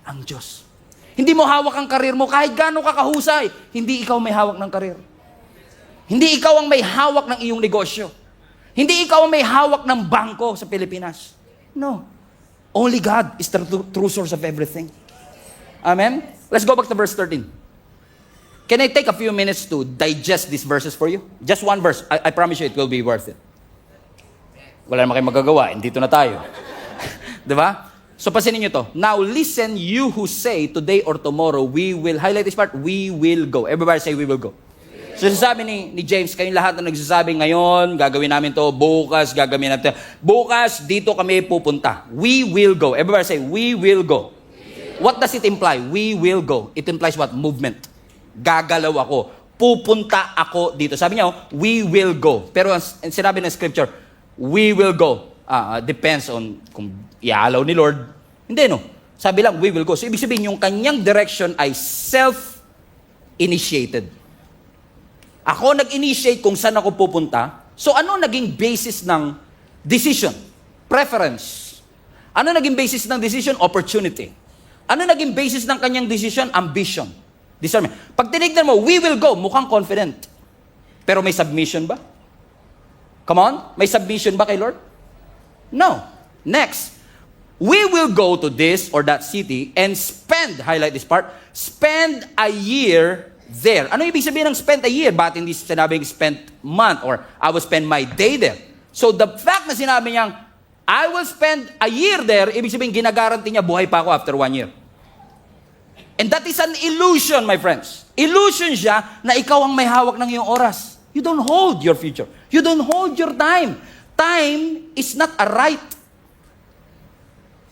ang Diyos. Hindi mo hawak ang karir mo kahit gaano ka kahusay. Hindi ikaw may hawak ng karir. Hindi ikaw ang may hawak ng iyong negosyo. Hindi ikaw ang may hawak ng bangko sa Pilipinas. No. Only God is the true source of everything. Amen? Let's go back to verse 13. Can I take a few minutes to digest these verses for you? Just one verse. I promise you it will be worth it. Wala naman kayong magagawa. Dito na tayo. Diba? So, pasinin nyo to. Now, listen, you who say, today or tomorrow, we will, highlight this part, we will go. Everybody say, we will go. So, sasabi ni James, kayong lahat na nagsasabi, ngayon, gagawin namin to, bukas, gagawin natin to. Bukas, dito kami pupunta. We will go. Everybody say, we will go. What does it imply? We will go. It implies what? Movement. Gagalaw ako. Pupunta ako dito. Sabi niya, we will go. Pero ang sinabi ng scripture, we will go. Depends on kung ialaw ni Lord. Hindi, no? Sabi lang, we will go. So, ibig sabihin, yung kanyang direction ay self-initiated. Ako nag-initiate kung saan ako pupunta. So, ano naging basis ng decision? Preference. Ano naging basis ng decision? Opportunity. Ano naging basis ng kanyang decision? Ambition. Discernment. Pag tinignan mo, we will go, mukhang confident. Pero may submission ba? Come on? May submission ba kay Lord? No. Next. We will go to this or that city and spend, highlight this part, spend a year there. Ano ibig sabihin ng spend a year? Ba't hindi sinabing spend month or I will spend my day there? So the fact na sinabi niyang, I will spend a year there, ibig sabihin ginagaranti niya buhay pa ako after 1 year. And that is an illusion, my friends. Illusion siya na ikaw ang may hawak ng iyong oras. You don't hold your future. You don't hold your time. Time is not a right.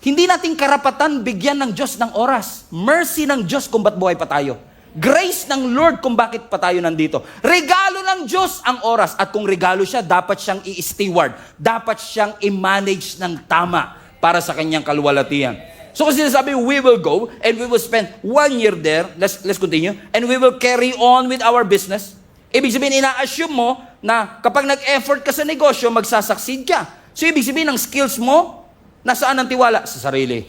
Hindi nating karapatan bigyan ng Diyos ng oras. Mercy ng Diyos kung ba't buhay pa tayo. Grace ng Lord kung bakit pa tayo nandito. Regalo ng Diyos ang oras. At kung regalo siya, dapat siyang i-steward. Dapat siyang i-manage ng tama para sa kanyang kaluwalhatian. So kasi sinasabi, we will go and we will spend 1 year there. Let's continue. And we will carry on with our business. Ibig sabihin, ina-assume mo na kapag nag-effort ka sa negosyo, magsasucceed ka. So ibig sabihin, ang skills mo, nasaan ang tiwala? Sa sarili.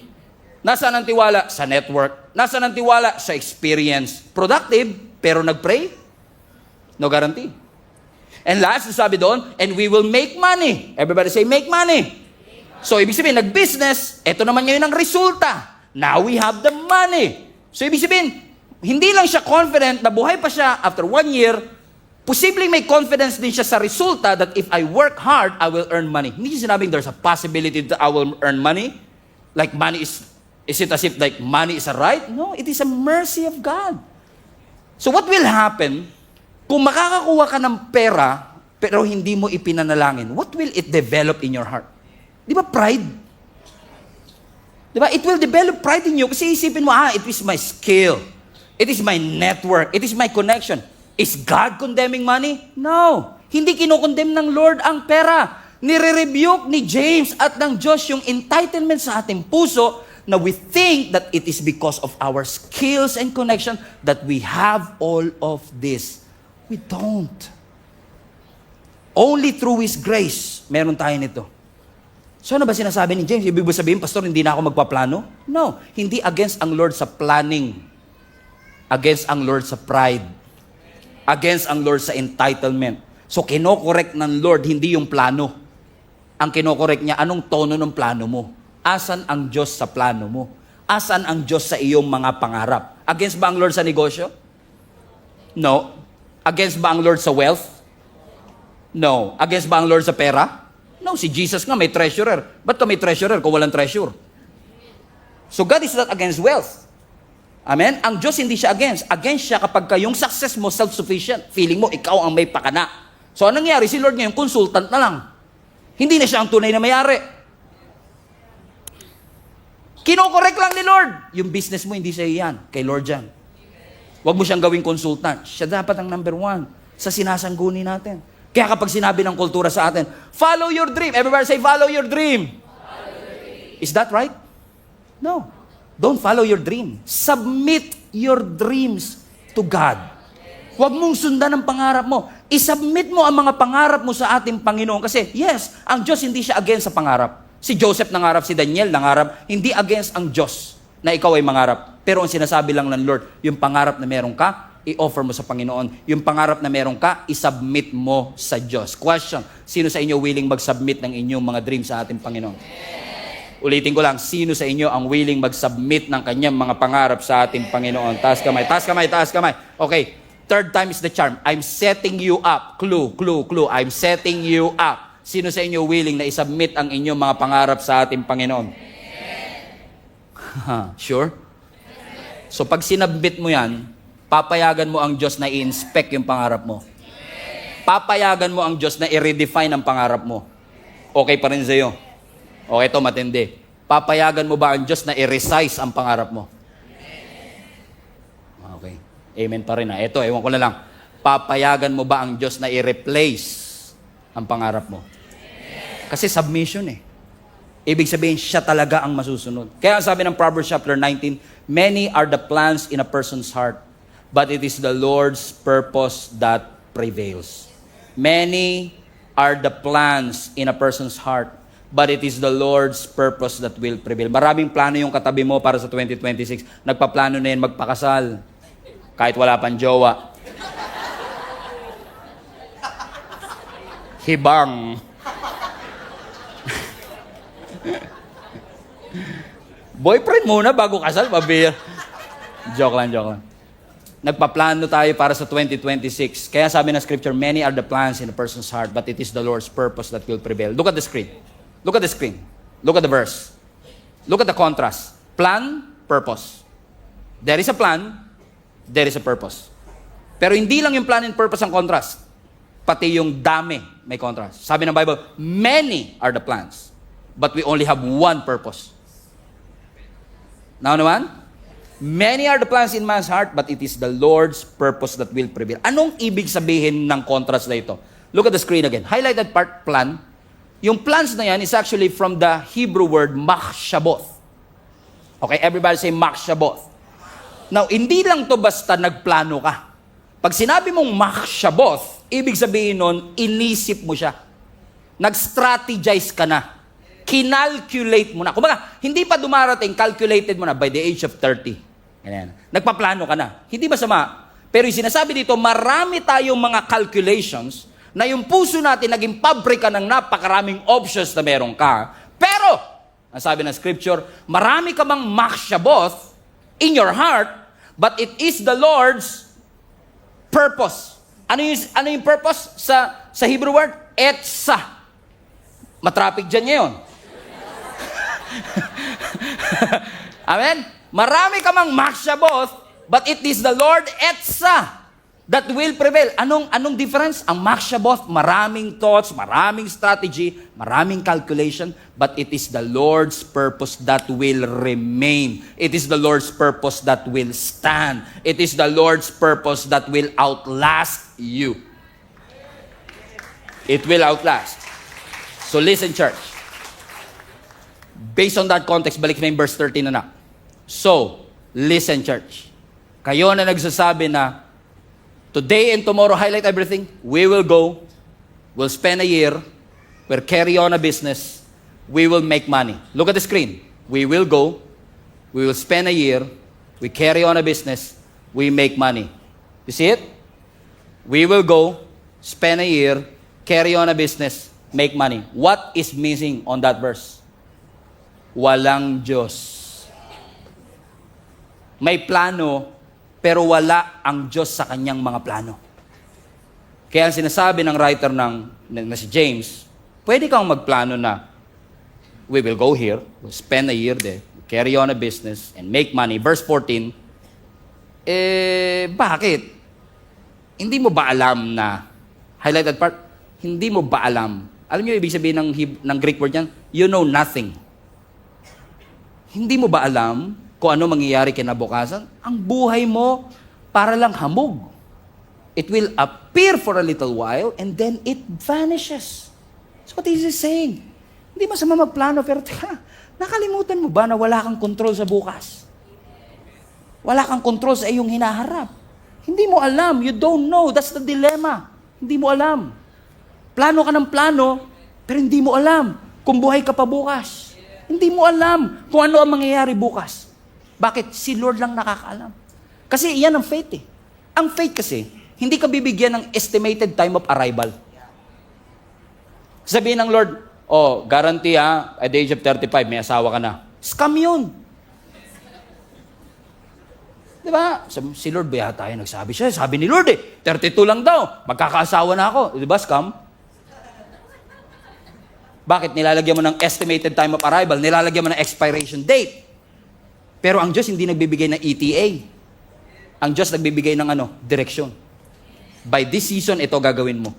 Nasaan ang tiwala? Sa network. Nasaan ang tiwala? Sa experience. Productive, pero nag-pray? No guarantee. And last, sabi doon, and we will make money. Everybody say, make money. So, ibig sabihin, nag-business, eto naman ngayon ang resulta. Now we have the money. So, ibig sabihin, hindi lang siya confident na buhay pa siya after 1 year, posibleng may confidence din siya sa resulta that if I work hard, I will earn money. Hindi siya sinabing there's a possibility that I will earn money. Like money is it as if like money is a right? No, it is a mercy of God. So what will happen kung makakakuha ka ng pera pero hindi mo ipinanalangin? What will it develop in your heart? Di ba pride? Di ba? It will develop pride in you kasi isipin mo, it is my skill. It is my network. It is my connection. Is God condemning money? No. Hindi kinokondemn ng Lord ang pera. Nire-rebuke ni James at ng Diyos yung entitlement sa ating puso na we think that it is because of our skills and connection that we have all of this. We don't. Only through His grace, meron tayo nito. So ano ba sinasabi ni James? Ibig sabihin, Pastor, hindi na ako magpaplano? No. Hindi against ang Lord sa planning. Against ang Lord sa pride. Against ang Lord sa entitlement. So kinokorek ng Lord, hindi yung plano. Ang kinokorek niya, anong tono ng plano mo? Asan ang Diyos sa plano mo? Asan ang Diyos sa iyong mga pangarap? Against ba ang Lord sa negosyo? No. Against ba ang Lord sa wealth? No. Against ba ang Lord sa pera? No. Si Jesus nga may treasurer. Ba't ka may treasurer kung walang treasure? So God is not against wealth. Amen? Ang Diyos hindi siya against. Against siya kapag yung success mo self-sufficient. Feeling mo, ikaw ang may pakana. So anong nangyari? Si Lord ngayon, consultant na lang. Hindi na siya ang tunay na may-ari. Kinokorek lang ni Lord. Yung business mo, hindi sa'yo yan. Kay Lord yan. Huwag mo siyang gawing consultant. Siya dapat ang number one sa sinasangguni natin. Kaya kapag sinabi ng kultura sa atin, follow your dream. Everybody say, follow your dream. Is that right? No. Don't follow your dream. Submit your dreams to God. Huwag mong sundan ang pangarap mo. I-submit mo ang mga pangarap mo sa ating Panginoon. Kasi, yes, ang Diyos hindi siya against sa pangarap. Si Joseph nangarap, si Daniel nangarap, hindi against ang Diyos na ikaw ay mangarap. Pero ang sinasabi lang ng Lord, yung pangarap na meron ka, i-offer mo sa Panginoon. Yung pangarap na meron ka, i-submit mo sa Diyos. Question, sino sa inyo willing mag-submit ng inyong mga dreams sa ating Panginoon? Ulitin ko lang, sino sa inyo ang willing mag-submit ng kanyang mga pangarap sa ating Panginoon? Taas kamay, taas kamay, taas kamay. Okay, third time is the charm. I'm setting you up. Clue. I'm setting you up. Sino sa inyo willing na i-submit ang inyong mga pangarap sa ating Panginoon? Sure? So pag sinabit mo yan, papayagan mo ang Diyos na i-inspect yung pangarap mo. Papayagan mo ang Diyos na i-redefine ang pangarap mo. Okay pa rin sa'yo. Okay, ito matindi. Papayagan mo ba ang Diyos na i-resize ang pangarap mo? Okay. Amen pa rin ha. Ito, ewan ko na lang. Papayagan mo ba ang Diyos na i-replace ang pangarap mo? Kasi submission eh. Ibig sabihin, siya talaga ang masusunod. Kaya sabi ng Proverbs chapter 19, many are the plans in a person's heart, but it is the Lord's purpose that prevails. Many are the plans in a person's heart, but it is the Lord's purpose that will prevail. Maraming plano yung katabi mo para sa 2026. Nagpaplano na yan magpakasal, kahit wala pang jowa. Hibang. Boyfriend muna bago kasal, pabir. Joke lang. Nagpaplano tayo para sa 2026. Kaya sabi ng scripture, many are the plans in a person's heart, but it is the Lord's purpose that will prevail. Look at the screen. Look at the screen. Look at the verse. Look at the contrast. Plan, purpose. There is a plan, there is a purpose. Pero hindi lang yung plan and purpose ang contrast. Pati yung dami may contrast. Sabi ng Bible, many are the plans, but we only have one purpose. Now naman, many are the plans in man's heart, but it is the Lord's purpose that will prevail. Anong ibig sabihin ng contrast na ito? Look at the screen again. Highlight that part, plan. Yung plans na yan is actually from the Hebrew word machshaboth. Okay, everybody say machshaboth. Now, hindi lang to basta nagplano ka. Pag sinabi mong machshaboth, ibig sabihin nun, inisip mo siya. Nag-strategize ka na. Kinalculate mo na. Kumbaga, hindi pa dumarating, calculated mo na by the age of 30. Ganyan. Nagpaplano ka na. Hindi masama. Pero yung sinasabi dito, marami tayong mga calculations na yung puso natin naging pabrika ng napakaraming options na meron ka. Pero, ang sabi ng scripture, marami ka mang machshaboth in your heart, but it is the Lord's purpose. Ano yung purpose sa Hebrew word? Etsa. Matraffic dyan ngayon. Amen? Marami ka mang machshaboth, but it is the Lord etsa that will prevail. Anong difference? Ang machshaboth, maraming thoughts, maraming strategy, maraming calculation, but it is the Lord's purpose that will remain. It is the Lord's purpose that will stand. It is the Lord's purpose that will outlast you. It will outlast. So listen, church. Based on that context, balik na yung verse 13 na. So, listen, church. Kayo na nagsasabi na, today and tomorrow, highlight everything. We will go. We'll spend a year. We'll carry on a business. We will make money. Look at the screen. We will go. We will spend a year. We carry on a business. We make money. You see it? We will go, spend a year, carry on a business, make money. What is missing on that verse? Walang Diyos. May plano, pero wala ang Diyos sa kanyang mga plano. Kaya ang sinasabi ng writer na si James, pwede kang magplano na, we will go here, we'll spend a year there, carry on a business, and make money. Verse 14, bakit? Hindi mo ba alam na, highlighted part, hindi mo ba alam? Alam niyo ibig sabihin ng Greek word yan? You know nothing. Hindi mo ba alam kung ano mangyayari kinabukasan? Ang buhay mo para lang hamog. It will appear for a little while and then it vanishes. That's what he's saying. Hindi masama magplano, pero teka, nakalimutan mo ba na wala kang control sa bukas? Wala kang control sa iyong hinaharap. Hindi mo alam. You don't know. That's the dilemma. Hindi mo alam. Plano ka ng plano, pero hindi mo alam kung buhay ka pa bukas. Hindi mo alam kung ano ang mangyayari bukas. Bakit? Si Lord lang nakakaalam. Kasi iyan ang faith eh. Ang faith kasi, hindi ka bibigyan ng estimated time of arrival. Sabihin ng Lord, guarantee at the age of 35, may asawa ka na. Scam yun. Diba? Si Lord ba yata tayo nagsabi siya? Sabi ni Lord 32 lang daw, magkakaasawa na ako. Diba, scam? Bakit? Nilalagyan mo ng estimated time of arrival, nilalagyan mo ng expiration date. Pero ang Diyos hindi nagbibigay ng ETA. Ang Diyos nagbibigay ng direksyon. By this season, ito gagawin mo.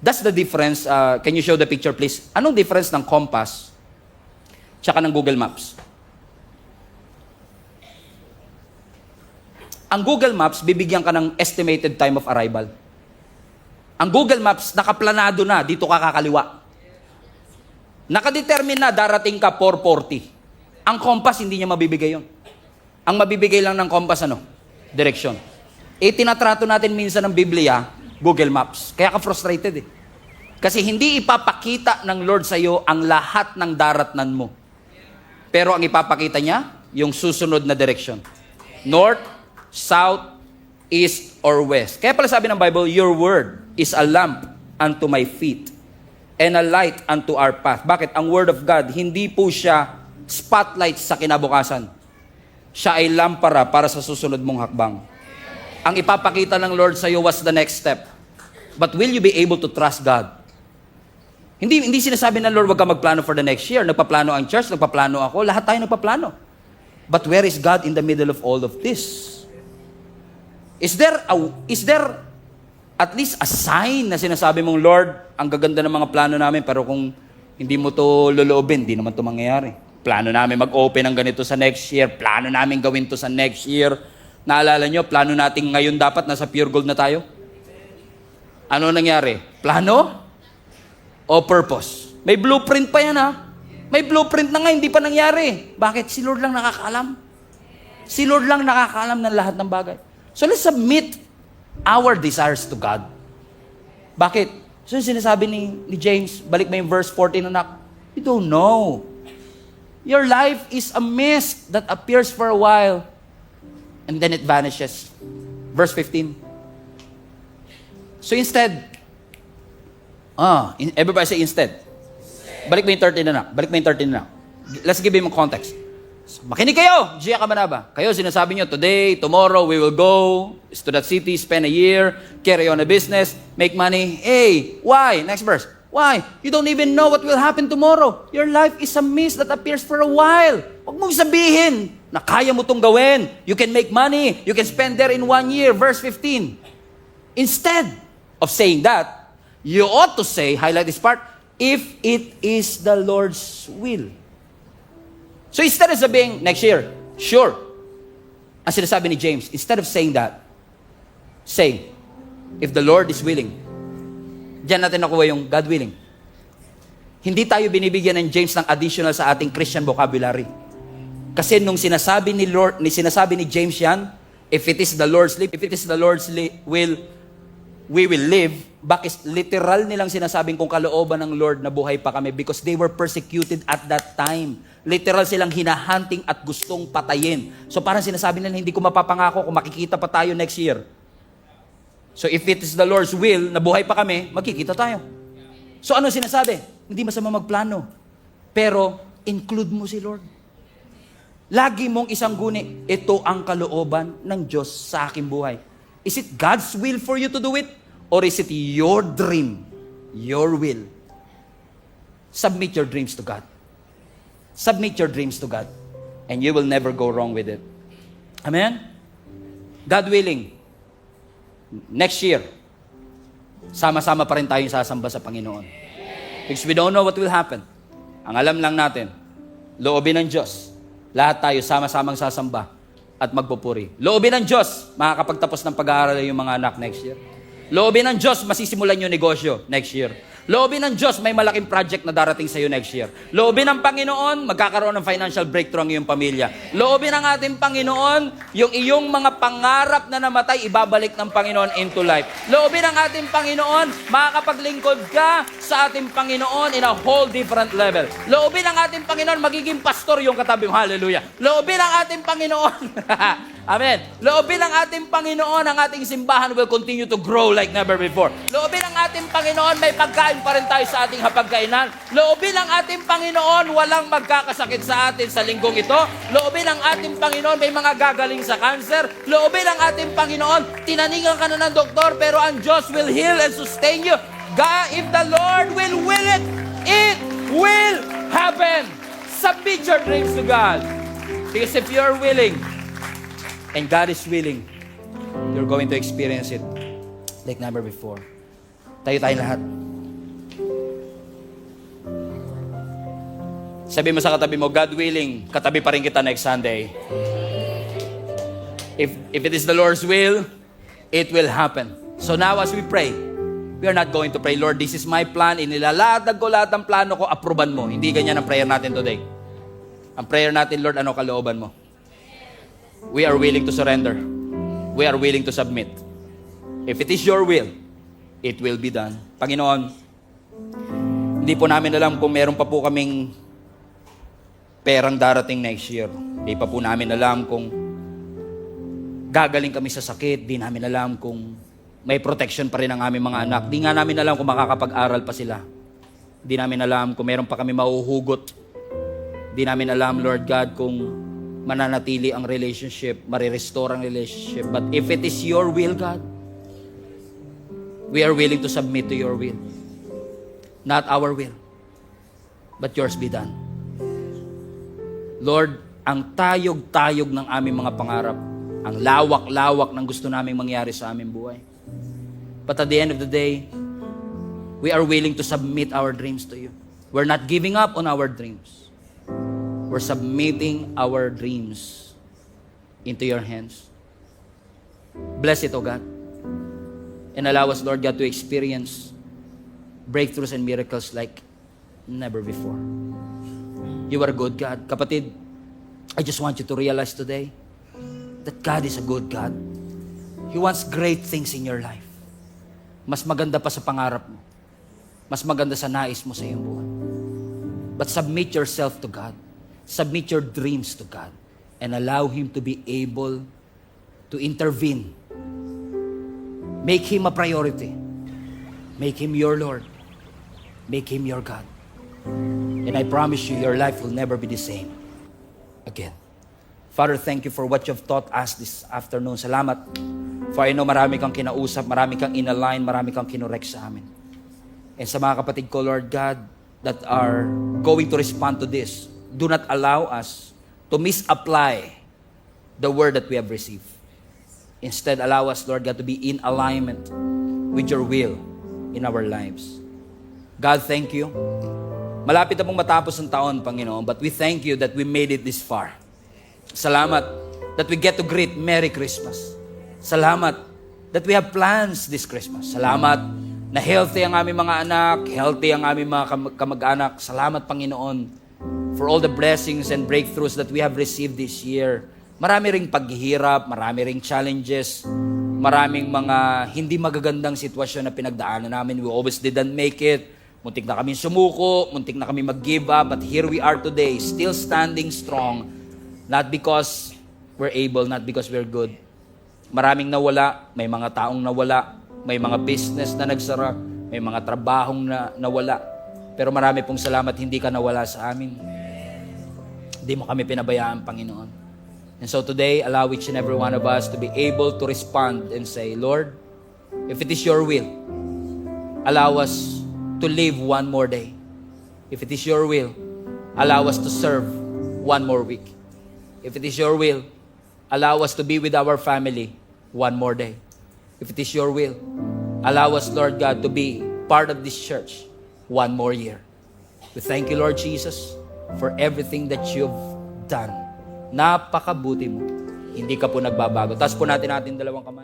That's the difference. Can you show the picture, please? Anong difference ng compass tsaka ng Google Maps? Ang Google Maps, bibigyan ka ng estimated time of arrival. Ang Google Maps, nakaplanado na, dito ka kakaliwa. Nakadetermine na, darating ka 4:40. Ang compass, hindi niya mabibigay yon. Ang mabibigay lang ng compass, direksyon. Tinatrato natin minsan ng Biblia, Google Maps. Kaya ka frustrated eh. Kasi hindi ipapakita ng Lord sa iyo ang lahat ng daratnan mo. Pero ang ipapakita niya, yung susunod na direksyon. North, south, east, or west. Kaya pala sabi ng Bible, your word is a lamp unto my feet and a light unto our path. Bakit? Ang word of God, hindi po siya spotlight sa kinabukasan. Siya ay lampara para sa susunod mong hakbang. Ang ipapakita ng Lord sa iyo was the next step. But will you be able to trust God? Hindi sinasabi ng Lord, wag ka magplano for the next year. Nagpaplano ang church, nagpaplano ako, lahat tayo nagpaplano. But where is God in the middle of all of this? Is there at least a sign na sinasabi mong, Lord, ang gaganda ng mga plano namin, pero kung hindi mo to loloobin, hindi naman to mangyayari. Plano namin mag-open ng ganito sa next year, plano namin gawin to sa next year. Naalala nyo, plano natin ngayon dapat nasa pure gold na tayo? Ano nangyari? Plano o purpose? May blueprint pa yan May blueprint na nga, hindi pa nangyari. Bakit? Si Lord lang nakakaalam. Si Lord lang nakakaalam ng lahat ng bagay. So let's submit our desires to God. Bakit? So yung sinasabi ni James, balik mo yung verse 14, anak, you don't know. Your life is a mist that appears for a while and then it vanishes. Verse 15. So instead, everybody say instead. Balik mo yung 13 na. Balik mo yung 13 na. Let's give him a context. Makinig kayo, Gia Kamanaba. Kayo, sinasabi nyo, today, tomorrow, we will go to that city, spend a year, carry on a business, make money. Hey, why? Next verse. Why? You don't even know what will happen tomorrow. Your life is a mist that appears for a while. Huwag mong sabihin na kaya mo itong gawin. You can make money. You can spend there in 1 year. Verse 15. Instead of saying that, you ought to say, highlight this part, if it is the Lord's will. So instead of sabihin, next year, sure. Ang sinasabi ni James, instead of saying that, say, if the Lord is willing. Diyan natin nakuha yung God willing. Hindi tayo binibigyan ng James ng additional sa ating Christian vocabulary. Kasi nung sinasabi ni James yan, if it is the Lord's will, we will live. Bakit literal nilang sinasabing kung kalooban ng Lord na buhay pa kami because they were persecuted at that time. Literal silang hinahunting at gustong patayin. So parang sinasabi nila, hindi ko mapapangako kung makikita pa tayo next year. So if it is the Lord's will na buhay pa kami, magkikita tayo. So ano sinasabi? Hindi masama magplano. Pero include mo si Lord. Lagi mong isang guni, ito ang kalooban ng Diyos sa aking buhay. Is it God's will for you to do it? Or is it your dream, your will? Submit your dreams to God. Submit your dreams to God. And you will never go wrong with it. Amen? God willing, next year, sama-sama pa rin tayong sasamba sa Panginoon. Because we don't know what will happen. Ang alam lang natin, loobin ng Diyos lahat tayo sama-samang sasamba at magpupuri. Loobin ng Diyos, makakapagtapos ng pag-aaral yung mga anak next year. Loobin ng Diyos, masisimulan yung negosyo next year. Loobin ng Diyos, may malaking project na darating sa iyo next year. Loobin ng Panginoon, magkakaroon ng financial breakthrough ang iyong pamilya. Loobin ng ating Panginoon, yung iyong mga pangarap na namatay, ibabalik ng Panginoon into life. Loobin ng ating Panginoon, makakapaglingkod ka sa ating Panginoon in a whole different level. Loobin ng ating Panginoon, magiging pastor yung katabi mo. Hallelujah. Loobin ng ating Panginoon. Amen. Loobin ng ating Panginoon, ang ating simbahan will continue to grow like never before. Loobin ng ating Panginoon, may pagkain pa rin tayo sa ating hapagkainan. Loobin ng ating Panginoon, walang magkakasakit sa atin sa linggong ito. Loobin ng ating Panginoon, may mga gagaling sa cancer. Loobin ng ating Panginoon, tinaningan ka na ng doktor, pero ang Diyos will heal and sustain you. God, if the Lord will it, it will happen. Submit your dreams to God. Because if you're willing, and God is willing, you're going to experience it like never before. Tayo lahat. Sabi mo sa katabi mo, God willing, katabi pa rin kita next Sunday. If it is the Lord's will, it will happen. So now as we pray, we are not going to pray, Lord, this is my plan, inilalatag ko lahat ng plano ko, approvean mo. Hindi ganyan ang prayer natin today. Ang prayer natin, Lord, ano kalooban mo? We are willing to surrender. We are willing to submit. If it is your will, it will be done. Panginoon, hindi po namin alam kung meron pa po kaming perang darating next year. Hindi pa po namin alam kung gagaling kami sa sakit. Di namin alam kung may protection pa rin ang aming mga anak. Di nga namin alam kung makakapag-aral pa sila. Di namin alam kung meron pa kami mahuhugot. Di namin alam, Lord God, kung mananatili ang relationship, marirestore ang relationship. But if it is your will, God, we are willing to submit to your will. Not our will, but yours be done. Lord, ang tayog-tayog ng aming mga pangarap, ang lawak-lawak ng gusto naming mangyari sa aming buhay. But at the end of the day, we are willing to submit our dreams to you. We're not giving up on our dreams. We're submitting our dreams into your hands. Bless it, O God. And allow us, Lord God, to experience breakthroughs and miracles like never before. You are a good God. Kapatid, I just want you to realize today that God is a good God. He wants great things in your life. Mas maganda pa sa pangarap mo. Mas maganda sa nais mo sa iyong buhay. But submit yourself to God. Submit your dreams to God and allow Him to be able to intervene. Make Him a priority. Make Him your Lord. Make Him your God. And I promise you, your life will never be the same again. Father, thank you for what you've taught us this afternoon. Salamat. For I know marami kang kinausap, marami kang inalign, marami kang kinorek sa amin. And sa mga kapatid ko, Lord God, that are going to respond to this, do not allow us to misapply the word that we have received. Instead, allow us, Lord God, to be in alignment with your will in our lives. God, thank you. Malapit na pong matapos ang taon, Panginoon, but we thank you that we made it this far. Salamat that we get to greet Merry Christmas. Salamat that we have plans this Christmas. Salamat na healthy ang aming mga anak, healthy ang aming mga kamag-anak. Salamat, Panginoon, for all the blessings and breakthroughs that we have received this year. Marami ring paghihirap, marami ring challenges, maraming mga hindi magagandang sitwasyon na pinagdaanan namin. We always didn't make it. Muntik na kami sumuko, muntik na kami mag-give up, but here we are today, still standing strong. Not because we're able, not because we're good. Maraming nawala, may mga taong nawala, may mga business na nagsara, may mga trabahong na nawala. Pero marami pong salamat, hindi ka nawala sa amin. Hindi mo kami pinabayaan, Panginoon. And so today, allow each and every one of us to be able to respond and say, Lord, if it is your will, allow us to live one more day. If it is your will, allow us to serve one more week. If it is your will, allow us to be with our family one more day. If it is your will, allow us, Lord God, to be part of this church one more year. We thank you, Lord Jesus, for everything that you've done Napakabuti mo. Hindi ka po nagbabago. Taas po natin dalawang kamay.